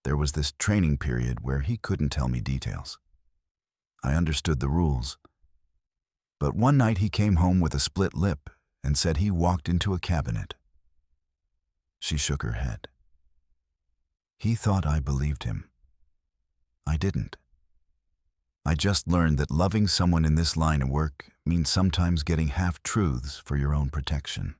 there was this training period where he couldn't tell me details. I understood the rules. But one night he came home with a split lip and said he walked into a cabinet. She shook her head. He thought I believed him. I didn't. I just learned that loving someone in this line of work means sometimes getting half-truths for your own protection.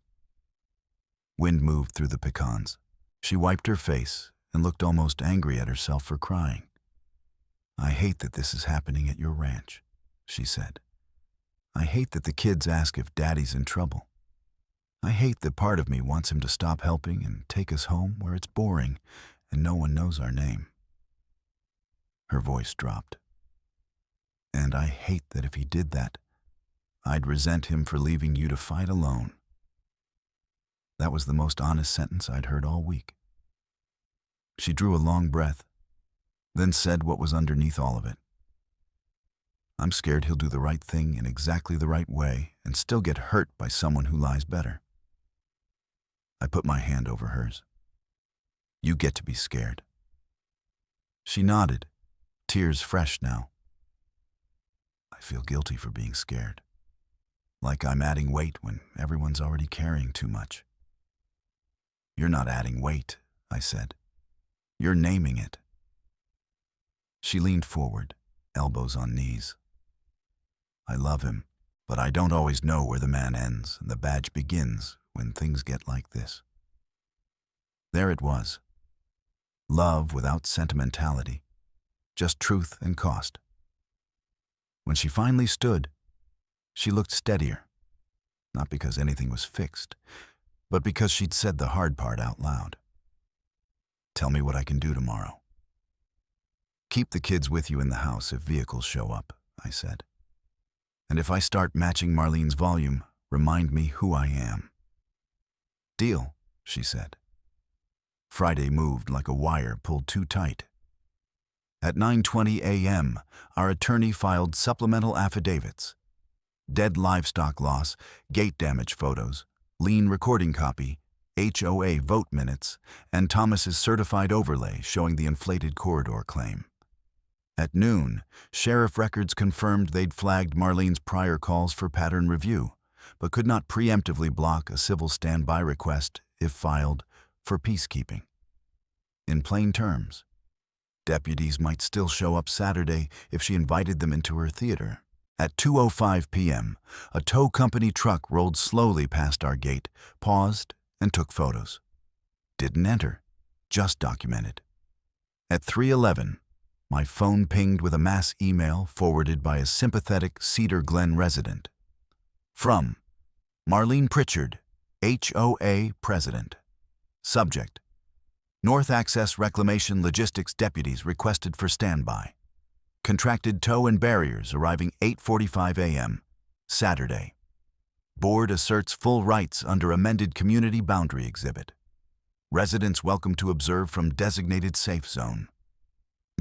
Wind moved through the pecans. She wiped her face and looked almost angry at herself for crying. "I hate that this is happening at your ranch," she said. "I hate that the kids ask if Daddy's in trouble. I hate that part of me wants him to stop helping and take us home where it's boring and no one knows our name." Her voice dropped. "And I hate that if he did that, I'd resent him for leaving you to fight alone." That was the most honest sentence I'd heard all week. She drew a long breath, then said what was underneath all of it. "I'm scared he'll do the right thing in exactly the right way and still get hurt by someone who lies better." I put my hand over hers. "You get to be scared." She nodded, tears fresh now. "I feel guilty for being scared. Like I'm adding weight when everyone's already carrying too much." "You're not adding weight," I said. "You're naming it." She leaned forward, elbows on knees. "I love him, but I don't always know where the man ends and the badge begins when things get like this." There it was. Love without sentimentality, just truth and cost. When she finally stood, she looked steadier, not because anything was fixed, but because she'd said the hard part out loud. "Tell me what I can do tomorrow." "Keep the kids with you in the house if vehicles show up," I said. "And if I start matching Marlene's volume, remind me who I am." "Deal," she said. Friday moved like a wire pulled too tight. At 9:20 a.m., our attorney filed supplemental affidavits: dead livestock loss, gate damage photos, lien recording copy, HOA vote minutes, and Thomas's certified overlay showing the inflated corridor claim. At noon, sheriff records confirmed they'd flagged Marlene's prior calls for pattern review, but could not preemptively block a civil standby request, if filed, for peacekeeping. In plain terms, deputies might still show up Saturday if she invited them into her theater. At 2:05 p.m., a tow company truck rolled slowly past our gate, paused, and took photos. Didn't enter, just documented. At 3:11, my phone pinged with a mass email forwarded by a sympathetic Cedar Glen resident. From Marlene Pritchard, HOA President. Subject: North Access Reclamation Logistics deputies requested for standby. Contracted tow and barriers arriving 8:45 a.m. Saturday. Board asserts full rights under amended community boundary exhibit. Residents welcome to observe from designated safe zone.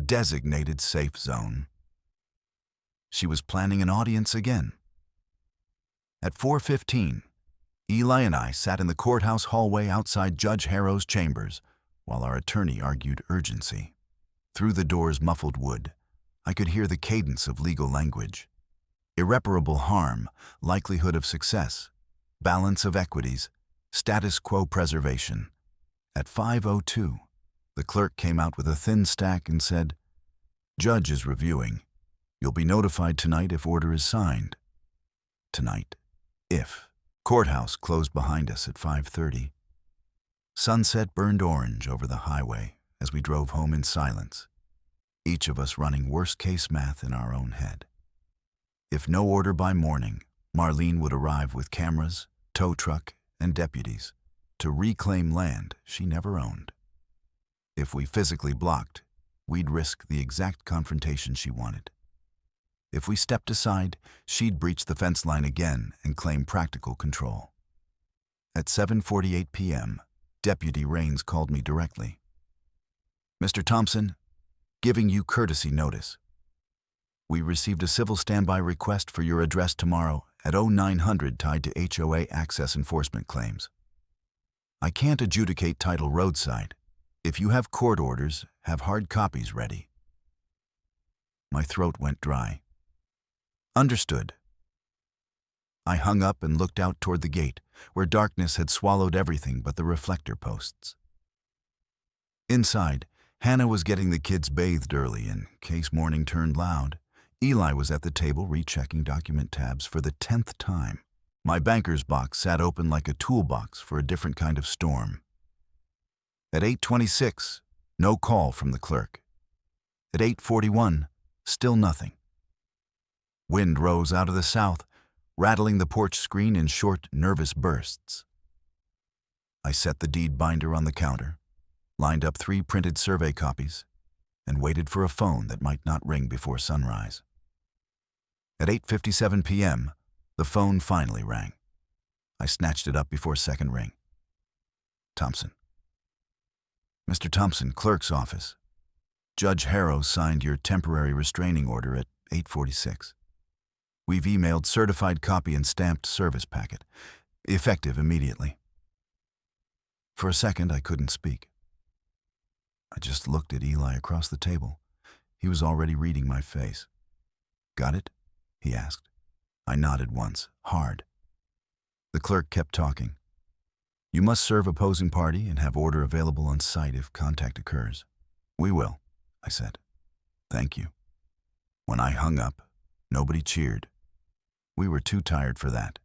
Designated safe zone. She was planning an audience again. At 4:15, Eli and I sat in the courthouse hallway outside Judge Harrow's chambers while our attorney argued urgency. Through the door's muffled wood, I could hear the cadence of legal language. Irreparable harm, likelihood of success, balance of equities, status quo preservation. At 5:02, the clerk came out with a thin stack and said, "Judge is reviewing. You'll be notified tonight if order is signed." Tonight, if. Courthouse closed behind us at 5:30. Sunset burned orange over the highway as we drove home in silence, each of us running worst-case math in our own head. If no order by morning, Marlene would arrive with cameras, tow truck, and deputies to reclaim land she never owned. If we physically blocked, we'd risk the exact confrontation she wanted. If we stepped aside, she'd breach the fence line again and claim practical control. At 7:48 p.m., Deputy Raines called me directly. "Mr. Thompson, giving you courtesy notice. We received a civil standby request for your address tomorrow at 0900 tied to HOA access enforcement claims. I can't adjudicate title roadside. If you have court orders, have hard copies ready." My throat went dry. "Understood." I hung up and looked out toward the gate, where darkness had swallowed everything but the reflector posts. Inside, Hannah was getting the kids bathed early in case morning turned loud. Eli was at the table rechecking document tabs for the 10th time. My banker's box sat open like a toolbox for a different kind of storm. At 8:26, no call from the clerk. At 8:41, still nothing. Wind rose out of the south, rattling the porch screen in short, nervous bursts. I set the deed binder on the counter, lined up 3 printed survey copies, and waited for a phone that might not ring before sunrise. At 8:57 p.m., the phone finally rang. I snatched it up before second ring. Thompson. "Mr. Thompson, clerk's office. Judge Harrow signed your temporary restraining order at 8:46. We've emailed certified copy and stamped service packet, effective immediately." For a second, I couldn't speak. I just looked at Eli across the table. He was already reading my face. "Got it?" he asked. I nodded once, hard. The clerk kept talking. "You must serve opposing party and have order available on site if contact occurs." "We will," I said. "Thank you." When I hung up, nobody cheered. We were too tired for that.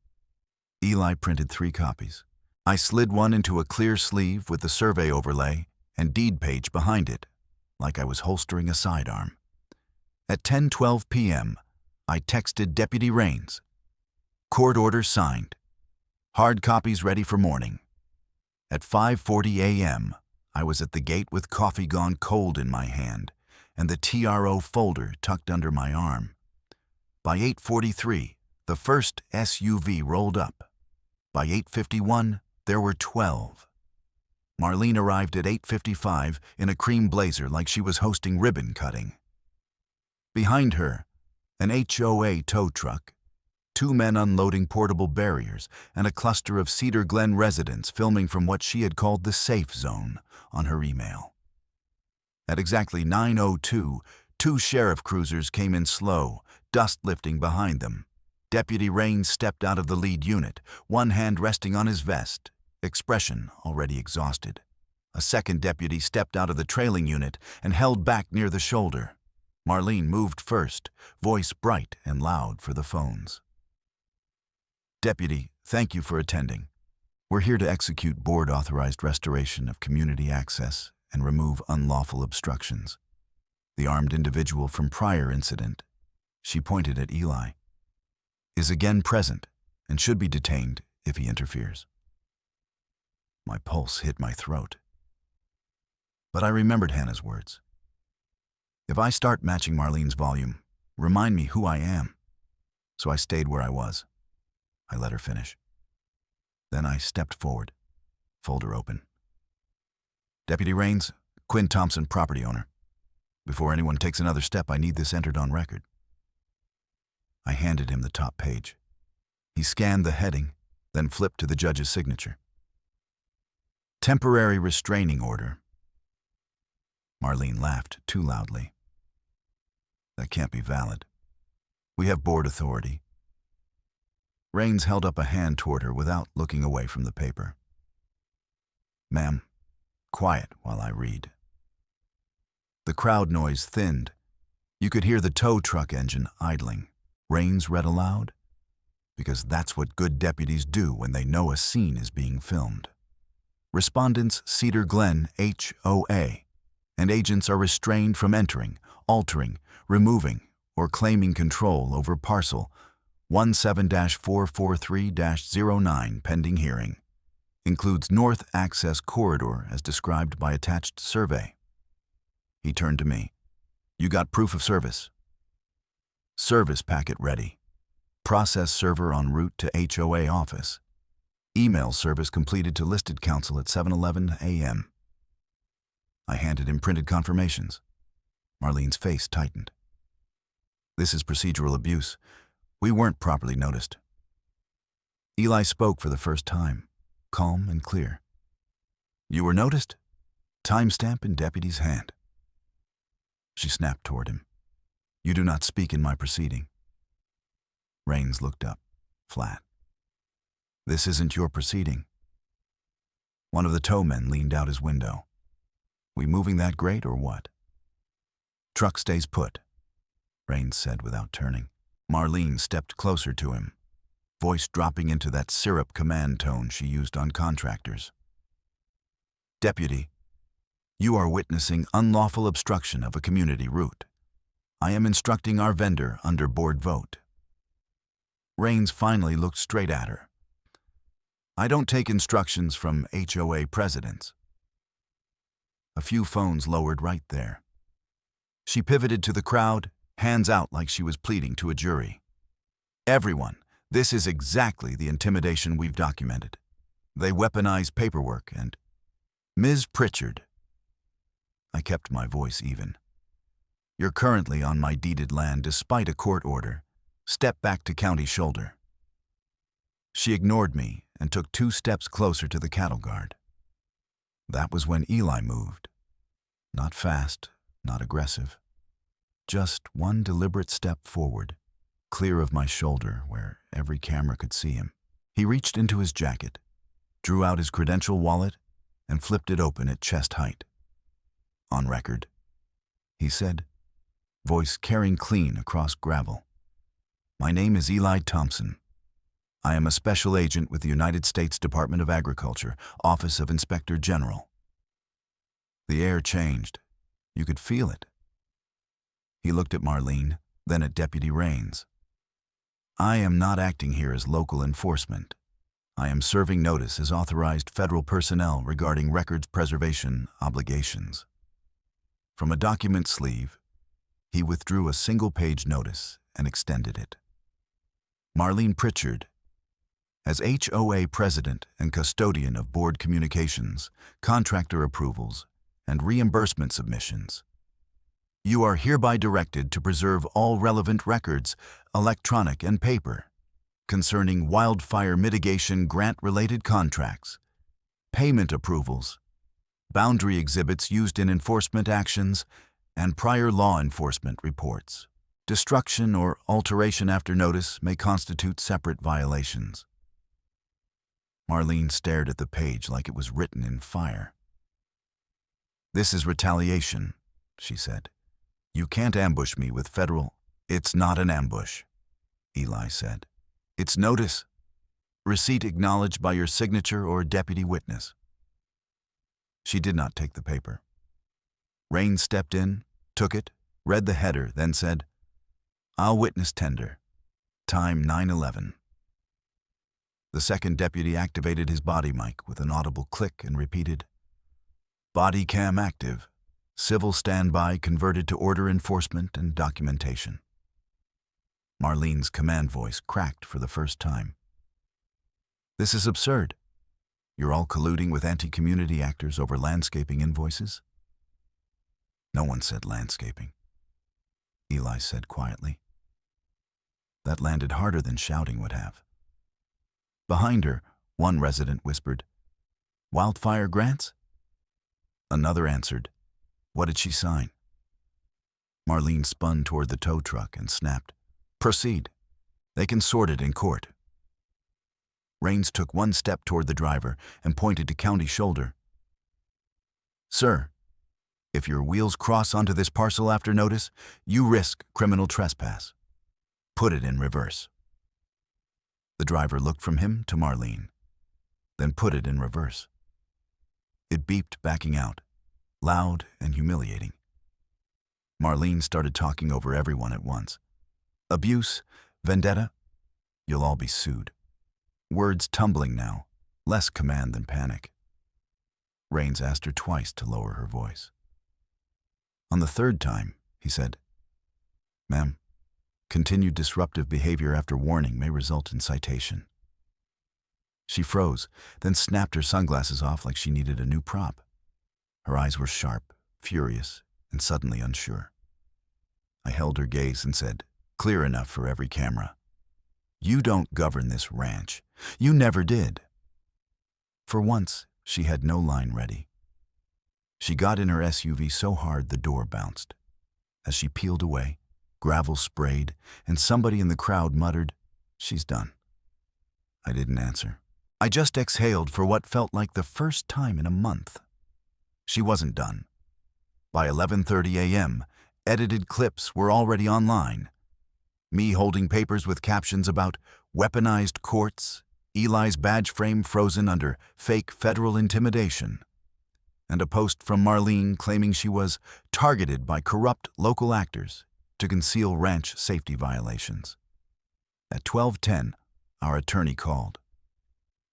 Eli printed 3 copies. I slid one into a clear sleeve with the survey overlay and deed page behind it, like I was holstering a sidearm. At 10:12 p.m., I texted Deputy Raines. "Court order signed. Hard copies ready for morning." At 5:40 a.m., I was at the gate with coffee gone cold in my hand and the TRO folder tucked under my arm. By 8:43, the first SUV rolled up. By 8:51, there were 12. Marlene arrived at 8:55 in a cream blazer like she was hosting ribbon cutting. Behind her, an HOA tow truck, 2 men unloading portable barriers, and a cluster of Cedar Glen residents filming from what she had called the safe zone on her email. At exactly 9:02, 2 sheriff cruisers came in slow, dust lifting behind them. Deputy Raines stepped out of the lead unit, one hand resting on his vest, expression already exhausted. A second deputy stepped out of the trailing unit and held back near the shoulder. Marlene moved first, voice bright and loud for the phones. "Deputy, thank you for attending. We're here to execute board-authorized restoration of community access and remove unlawful obstructions. The armed individual from prior incident," she pointed at Eli, "is again present and should be detained if he interferes." My pulse hit my throat. But I remembered Hannah's words. If I start matching Marlene's volume, remind me who I am. So I stayed where I was. I let her finish. Then I stepped forward, folder open. Deputy Rains, Quinn Thompson, property owner. Before anyone takes another step, I need this entered on record. I handed him the top page. He scanned the heading, then flipped to the judge's signature. Temporary restraining order. Marlene laughed too loudly. That can't be valid. We have board authority. Rains held up a hand toward her without looking away from the paper. Ma'am, quiet while I read. The crowd noise thinned. You could hear the tow truck engine idling. Rains read aloud, because that's what good deputies do when they know a scene is being filmed. Respondents Cedar Glen HOA, and agents are restrained from entering, altering, removing, or claiming control over parcel 17-443-09 pending hearing. Includes North Access Corridor as described by attached survey. He turned to me. You got proof of service? Service packet ready. Process server en route to HOA office. Email service completed to listed counsel at 7:11 a.m. I handed him printed confirmations. Marlene's face tightened. This is procedural abuse. We weren't properly noticed. Eli spoke for the first time, calm and clear. You were noticed? Timestamp in deputy's hand. She snapped toward him. You do not speak in my proceeding. Rains looked up, flat. This isn't your proceeding. One of the towmen leaned out his window. We moving that great or what? Truck stays put, Rains said without turning. Marlene stepped closer to him, voice dropping into that syrup command tone she used on contractors. Deputy, you are witnessing unlawful obstruction of a community route. I am instructing our vendor under board vote. Rains finally looked straight at her. I don't take instructions from HOA presidents. A few phones lowered right there. She pivoted to the crowd, hands out like she was pleading to a jury. Everyone, this is exactly the intimidation we've documented. They weaponize paperwork and... Ms. Pritchard. I kept my voice even. You're currently on my deeded land despite a court order. Step back to county shoulder. She ignored me and took 2 steps closer to the cattle guard. That was when Eli moved. Not fast, not aggressive. Just one deliberate step forward, clear of my shoulder where every camera could see him. He reached into his jacket, drew out his credential wallet, and flipped it open at chest height. On record, he said, voice carrying clean across gravel. My name is Eli Thompson. I am a special agent with the United States Department of Agriculture, Office of Inspector General. The air changed. You could feel it. He looked at Marlene, then at Deputy Rains. I am not acting here as local enforcement. I am serving notice as authorized federal personnel regarding records preservation obligations. From a document sleeve, he withdrew a single-page notice and extended it. Marlene Pritchard, as HOA President and Custodian of Board Communications, Contractor Approvals, and Reimbursement Submissions, you are hereby directed to preserve all relevant records, electronic and paper, concerning wildfire mitigation grant-related contracts, payment approvals, boundary exhibits used in enforcement actions, and prior law enforcement reports. Destruction or alteration after notice may constitute separate violations. Marlene stared at the page like it was written in fire. This is retaliation, she said. You can't ambush me with federal... It's not an ambush, Eli said. It's notice. Receipt acknowledged by your signature or deputy witness. She did not take the paper. Rains stepped in, took it, read the header, then said, I'll witness tender. Time 9:11. The second deputy activated his body mic with an audible click and repeated, Body cam active. Civil standby converted to order enforcement and documentation. Marlene's command voice cracked for the first time. This is absurd. You're all colluding with anti-community actors over landscaping invoices? No one said landscaping. Eli said quietly. That landed harder than shouting would have. Behind her, one resident whispered, "Wildfire grants?" Another answered, "What did she sign?" Marlene spun toward the tow truck and snapped, "Proceed. They can sort it in court." Raines took one step toward the driver and pointed to County's shoulder. "Sir, if your wheels cross onto this parcel after notice, you risk criminal trespass. Put it in reverse." The driver looked from him to Marlene, then put it in reverse. It beeped, backing out, loud and humiliating. Marlene started talking over everyone at once. Abuse, vendetta, you'll all be sued. Words tumbling now, less command than panic. Raines asked her twice to lower her voice. On the third time, he said, "Ma'am, continued disruptive behavior after warning may result in citation." She froze, then snapped her sunglasses off like she needed a new prop. Her eyes were sharp, furious, and suddenly unsure. I held her gaze and said, clear enough for every camera, "You don't govern this ranch. You never did." For once, she had no line ready. She got in her SUV so hard the door bounced. As she peeled away, gravel sprayed, and somebody in the crowd muttered, "She's done." I didn't answer. I just exhaled for what felt like the first time in a month. She wasn't done. By 11:30 a.m., edited clips were already online. Me holding papers with captions about weaponized courts, Eli's badge frame frozen under fake federal intimidation, and a post from Marlene claiming she was targeted by corrupt local actors to conceal ranch safety violations. At 12:10, our attorney called.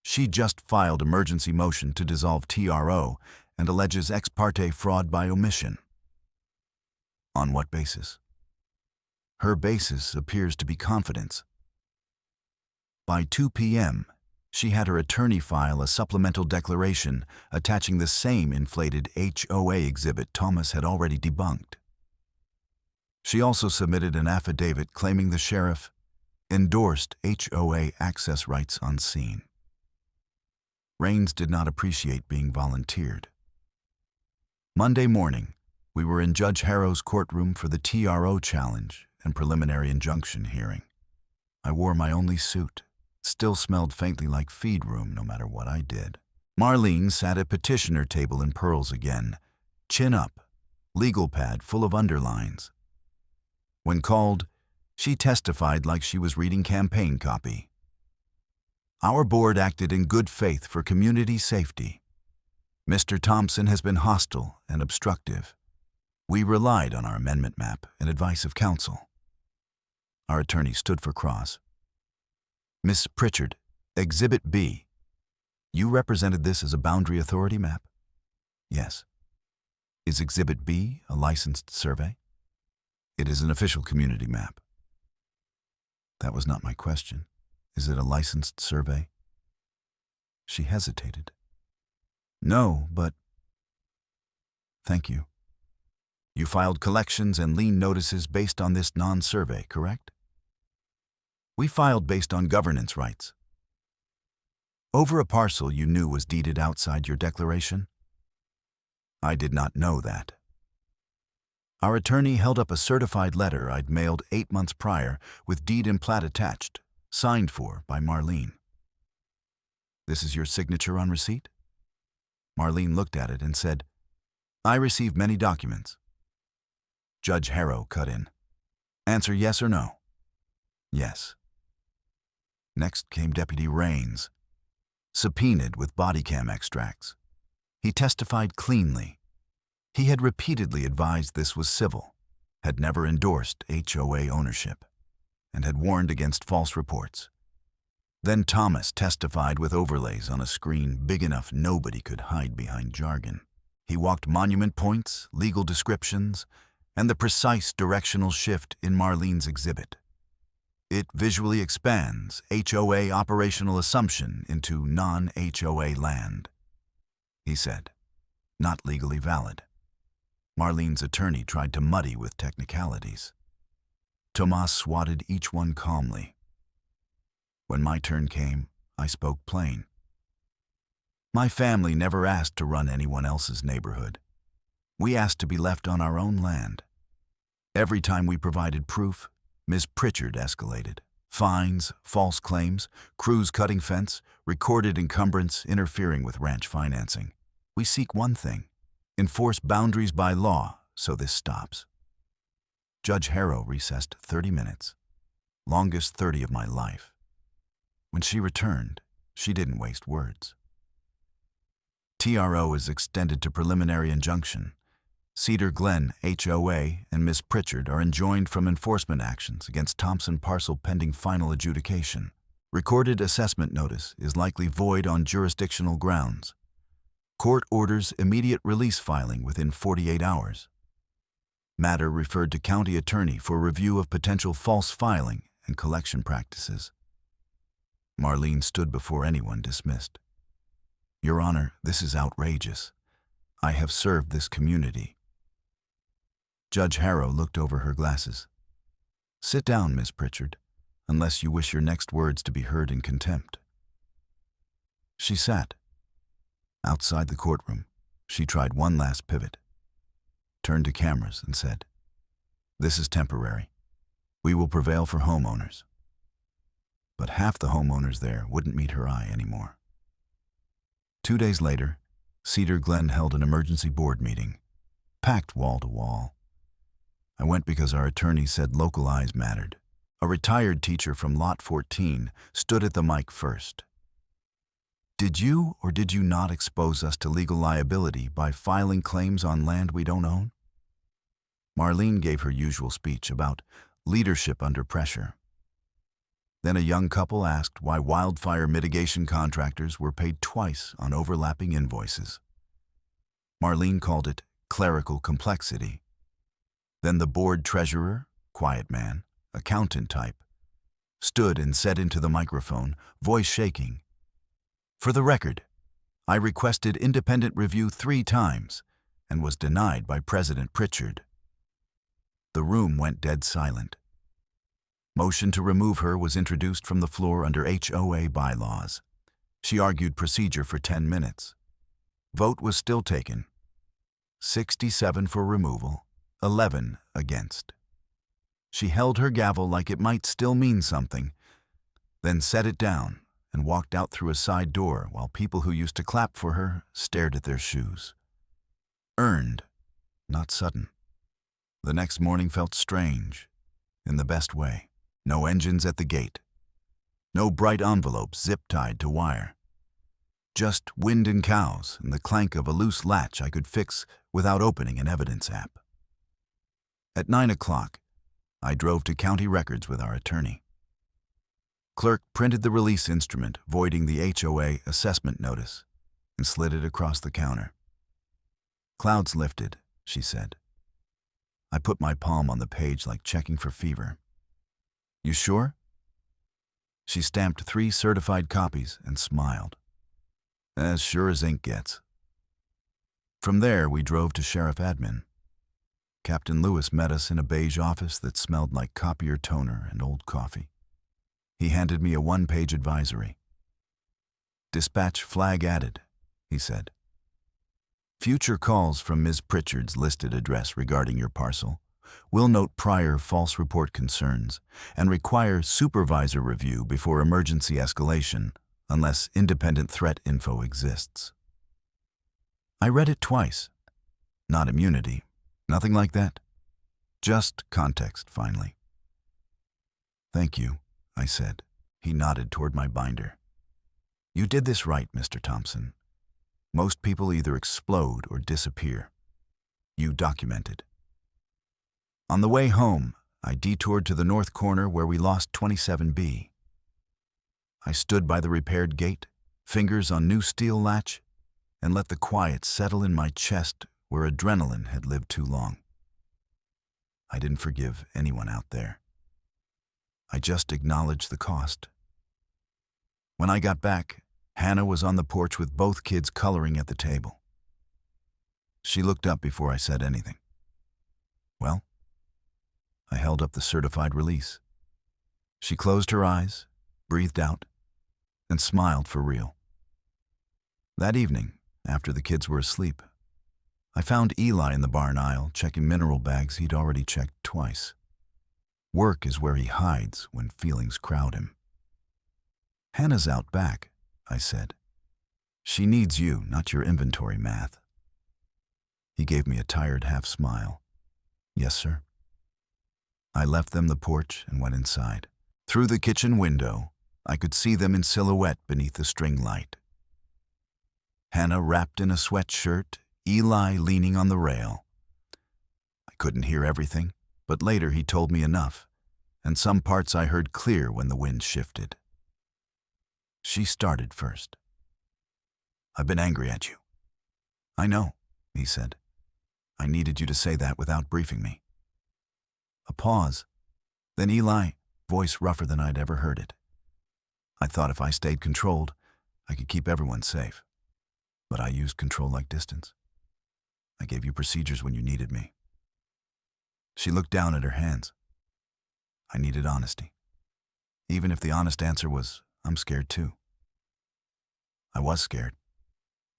She just filed emergency motion to dissolve TRO and alleges ex parte fraud by omission. On what basis? Her basis appears to be confidence. By 2 p.m., she had her attorney file a supplemental declaration attaching the same inflated HOA exhibit Thomas had already debunked. She also submitted an affidavit claiming the sheriff endorsed HOA access rights on scene. Raines did not appreciate being volunteered. Monday morning, we were in Judge Harrow's courtroom for the TRO challenge and preliminary injunction hearing. I wore my only suit, still smelled faintly like feed room no matter what I did. Marlene sat at petitioner table in pearls again, chin up, legal pad full of underlines. When called, she testified like she was reading campaign copy. Our board acted in good faith for community safety. Mr. Thompson has been hostile and obstructive. We relied on our amendment map and advice of counsel. Our attorney stood for cross. Miss Pritchard, Exhibit B. You represented this as a boundary authority map? Yes. Is Exhibit B a licensed survey? It is an official community map. That was not my question. Is it a licensed survey? She hesitated. No, but... Thank you. You filed collections and lien notices based on this non-survey, correct? We filed based on governance rights. Over a parcel you knew was deeded outside your declaration? I did not know that. Our attorney held up a certified letter I'd mailed 8 months prior with deed and plat attached, signed for by Marlene. This is your signature on receipt? Marlene looked at it and said, I received many documents. Judge Harrow cut in. Answer yes or no? Yes. Next came Deputy Raines, subpoenaed with body cam extracts. He testified cleanly. He had repeatedly advised this was civil, had never endorsed HOA ownership, and had warned against false reports. Then Thomas testified with overlays on a screen big enough nobody could hide behind jargon. He walked monument points, legal descriptions, and the precise directional shift in Marlene's exhibit. It visually expands HOA operational assumption into non-HOA land, he said. Not legally valid. Marlene's attorney tried to muddy with technicalities. Tomas swatted each one calmly. When my turn came, I spoke plain. My family never asked to run anyone else's neighborhood. We asked to be left on our own land. Every time we provided proof, Ms. Pritchard escalated. Fines, false claims, crews cutting fence, recorded encumbrance interfering with ranch financing. We seek one thing: enforce boundaries by law so this stops. Judge Harrow recessed 30 minutes, longest 30 of my life. When she returned, she didn't waste words. TRO is extended to preliminary injunction. Cedar Glen, HOA, and Ms. Pritchard are enjoined from enforcement actions against Thompson parcel pending final adjudication. Recorded assessment notice is likely void on jurisdictional grounds. Court orders immediate release filing within 48 hours. Matter referred to county attorney for review of potential false filing and collection practices. Marlene stood before anyone dismissed. Your Honor, this is outrageous. I have served this community. Judge Harrow looked over her glasses. Sit down, Miss Pritchard, unless you wish your next words to be heard in contempt. She sat. Outside the courtroom, she tried one last pivot, turned to cameras and said, "This is temporary. We will prevail for homeowners." But half the homeowners there wouldn't meet her eye anymore. 2 days later, Cedar Glen held an emergency board meeting, packed wall to wall. I went because our attorney said local eyes mattered. A retired teacher from Lot 14 stood at the mic first. Did you or did you not expose us to legal liability by filing claims on land we don't own? Marlene gave her usual speech about leadership under pressure. Then a young couple asked why wildfire mitigation contractors were paid twice on overlapping invoices. Marlene called it clerical complexity. Then the board treasurer, quiet man, accountant type, stood and said into the microphone, voice shaking, "For the record, I requested independent review 3 times and was denied by President Pritchard." The room went dead silent. Motion to remove her was introduced from the floor under HOA bylaws. She argued procedure for 10 minutes. Vote was still taken. 67 for removal, 11 against. She held her gavel like it might still mean something, then set it down and walked out through a side door while people who used to clap for her stared at their shoes. Earned, not sudden. The next morning felt strange, in the best way. No engines at the gate. No bright envelopes zip-tied to wire. Just wind and cows and the clank of a loose latch I could fix without opening an evidence app. At 9 o'clock, I drove to county records with our attorney. Clerk printed the release instrument voiding the HOA assessment notice and slid it across the counter. Clouds lifted, she said. I put my palm on the page like checking for fever. You sure? She stamped 3 certified copies and smiled. As sure as ink gets. From there, we drove to Sheriff Admin. Captain Lewis met us in a beige office that smelled like copier toner and old coffee. He handed me a 1-page advisory. Dispatch flag added, he said. Future calls from Ms. Pritchard's listed address regarding your parcel will note prior false report concerns and require supervisor review before emergency escalation unless independent threat info exists. I read it twice. Not immunity. Nothing like that. Just context, finally. Thank you, I said. He nodded toward my binder. You did this right, Mr. Thompson. Most people either explode or disappear. You documented. On the way home, I detoured to the north corner where we lost 27B. I stood by the repaired gate, fingers on new steel latch, and let the quiet settle in my chest where adrenaline had lived too long. I didn't forgive anyone out there. I just acknowledged the cost. When I got back, Hannah was on the porch with both kids coloring at the table. She looked up before I said anything. Well, I held up the certified release. She closed her eyes, breathed out, and smiled for real. That evening, after the kids were asleep, I found Eli in the barn aisle checking mineral bags he'd already checked twice. Work is where he hides when feelings crowd him. Hannah's out back, I said. She needs you, not your inventory math. He gave me a tired half-smile. Yes, sir. I left them the porch and went inside. Through the kitchen window, I could see them in silhouette beneath the string light. Hannah wrapped in a sweatshirt, Eli leaning on the rail. I couldn't hear everything, but later he told me enough, and some parts I heard clear when the wind shifted. She started first. I've been angry at you. I know, he said. I needed you to say that without briefing me. A pause. Then Eli, voice rougher than I'd ever heard it. I thought if I stayed controlled, I could keep everyone safe. But I used control like distance. I gave you procedures when you needed me. She looked down at her hands. I needed honesty. Even if the honest answer was, I'm scared too. I was scared,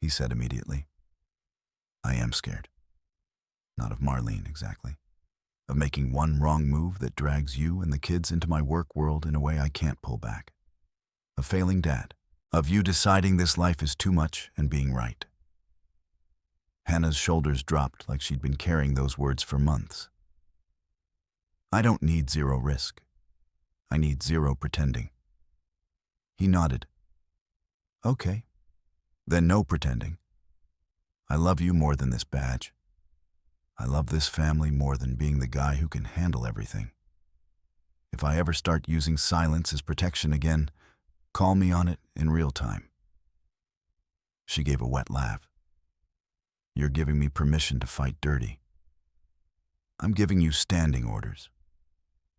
he said immediately. I am scared. Not of Marlene, exactly. Of making one wrong move that drags you and the kids into my work world in a way I can't pull back. Of failing dad. Of you deciding this life is too much and being right. Hannah's shoulders dropped like she'd been carrying those words for months. I don't need zero risk. I need zero pretending. He nodded. Okay, then no pretending. I love you more than this badge. I love this family more than being the guy who can handle everything. If I ever start using silence as protection again, call me on it in real time. She gave a wet laugh. You're giving me permission to fight dirty. I'm giving you standing orders.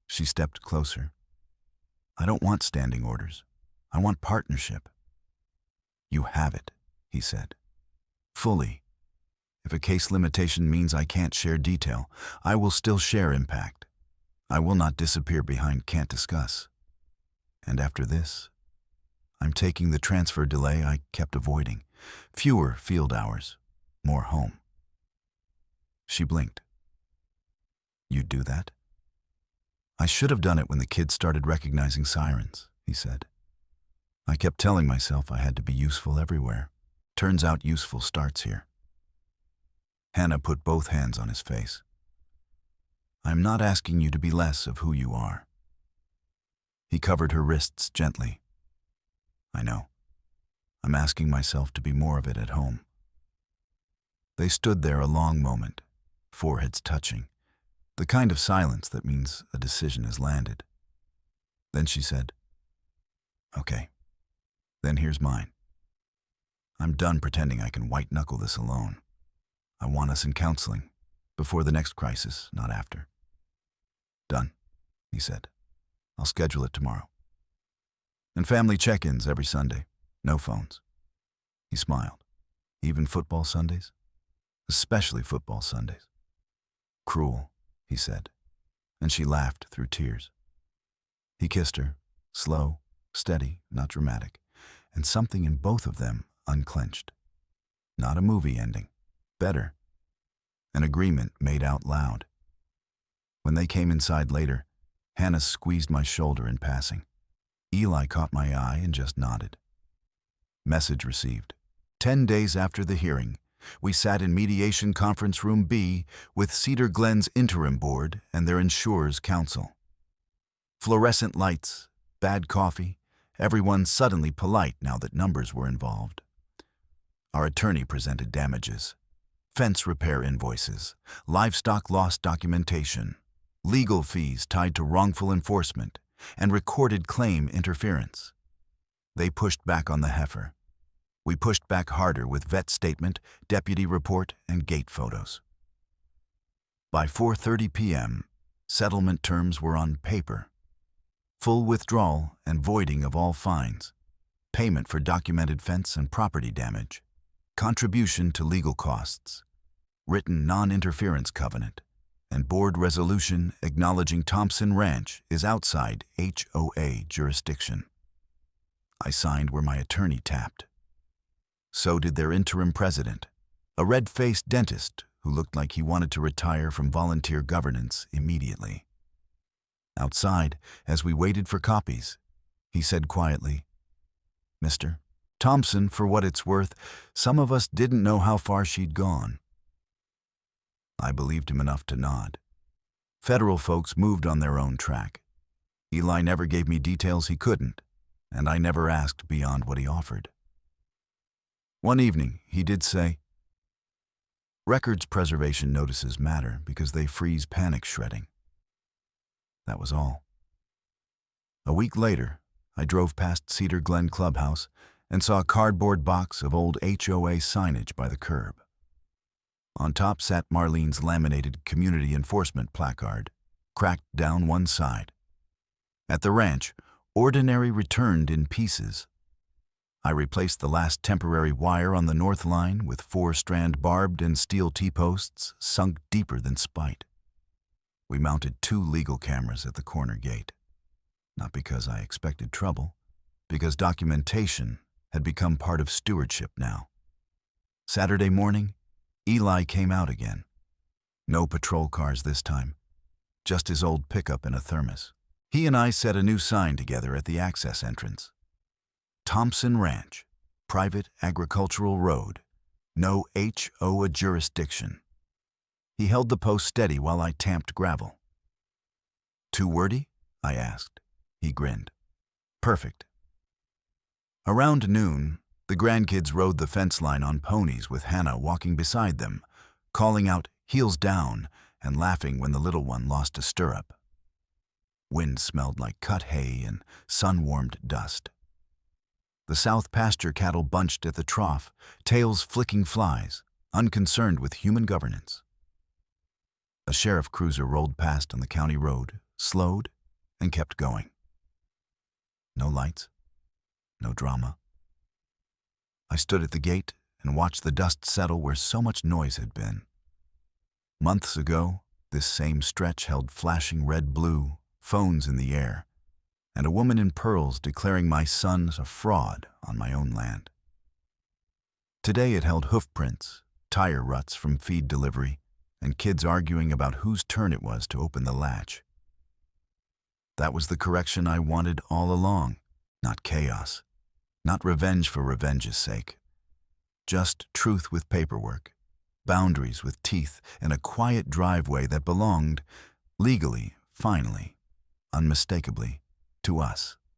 She stepped closer. I don't want standing orders. I want partnership. You have it, he said. Fully. If a case limitation means I can't share detail, I will still share impact. I will not disappear behind can't discuss. And after this, I'm taking the transfer delay I kept avoiding. Fewer field hours, more home. She blinked. You'd do that? I should have done it when the kids started recognizing sirens, he said. I kept telling myself I had to be useful everywhere. Turns out useful starts here. Hannah put both hands on his face. I'm not asking you to be less of who you are. He covered her wrists gently. I know. I'm asking myself to be more of it at home. They stood there a long moment, foreheads touching, the kind of silence that means a decision is landed. Then she said, Okay, then here's mine. I'm done pretending I can white-knuckle this alone. I want us in counseling, before the next crisis, not after. Done, he said. I'll schedule it tomorrow. And family check-ins every Sunday, no phones. He smiled. Even football Sundays? Especially football Sundays. Cruel, he said, and she laughed through tears. He kissed her, slow, steady, not dramatic, and something in both of them unclenched. Not a movie ending. Better. An agreement made out loud. When they came inside later, Hannah squeezed my shoulder in passing. Eli caught my eye and just nodded. Message received. 10 days after the hearing, we sat in Mediation Conference Room B with Cedar Glen's interim board and their insurers' counsel. Fluorescent lights, bad coffee, everyone suddenly polite now that numbers were involved. Our attorney presented damages, fence repair invoices, livestock loss documentation, legal fees tied to wrongful enforcement, and recorded claim interference. They pushed back on the heifer. We pushed back harder with vet statement, deputy report, and gate photos. By 4:30 p.m., settlement terms were on paper. Full withdrawal and voiding of all fines, payment for documented fence and property damage, contribution to legal costs, written non-interference covenant, and board resolution acknowledging Thompson Ranch is outside HOA jurisdiction. I signed where my attorney tapped. So did their interim president, a red-faced dentist who looked like he wanted to retire from volunteer governance immediately. Outside, as we waited for copies, he said quietly, "Mr. Thompson, for what it's worth, some of us didn't know how far she'd gone." I believed him enough to nod. Federal folks moved on their own track. Eli never gave me details he couldn't, and I never asked beyond what he offered. One evening, he did say, "Records preservation notices matter because they freeze panic shredding." That was all. A week later, I drove past Cedar Glen Clubhouse and saw a cardboard box of old HOA signage by the curb. On top sat Marlene's laminated community enforcement placard, cracked down one side. At the ranch, ordinary returned in pieces. I replaced the last temporary wire on the north line with 4-strand barbed and steel T-posts sunk deeper than spite. We mounted 2 legal cameras at the corner gate. Not because I expected trouble, because documentation had become part of stewardship now. Saturday morning, Eli came out again. No patrol cars this time, just his old pickup and a thermos. He and I set a new sign together at the access entrance. Thompson Ranch, private agricultural road, no HOA jurisdiction. He held the post steady while I tamped gravel. "Too wordy?" I asked. He grinned. "Perfect." Around noon, the grandkids rode the fence line on ponies with Hannah walking beside them, calling out "heels down" and laughing when the little one lost a stirrup. Wind smelled like cut hay and sun-warmed dust. The south pasture cattle bunched at the trough, tails flicking flies, unconcerned with human governance. A sheriff cruiser rolled past on the county road, slowed, and kept going. No lights, no drama. I stood at the gate and watched the dust settle where so much noise had been. Months ago, this same stretch held flashing red-blue, phones in the air, and a woman in pearls declaring my son a fraud on my own land. Today it held hoof prints, tire ruts from feed delivery, and kids arguing about whose turn it was to open the latch. That was the correction I wanted all along, not chaos, not revenge for revenge's sake. Just truth with paperwork, boundaries with teeth, and a quiet driveway that belonged, legally, finally, unmistakably, to us.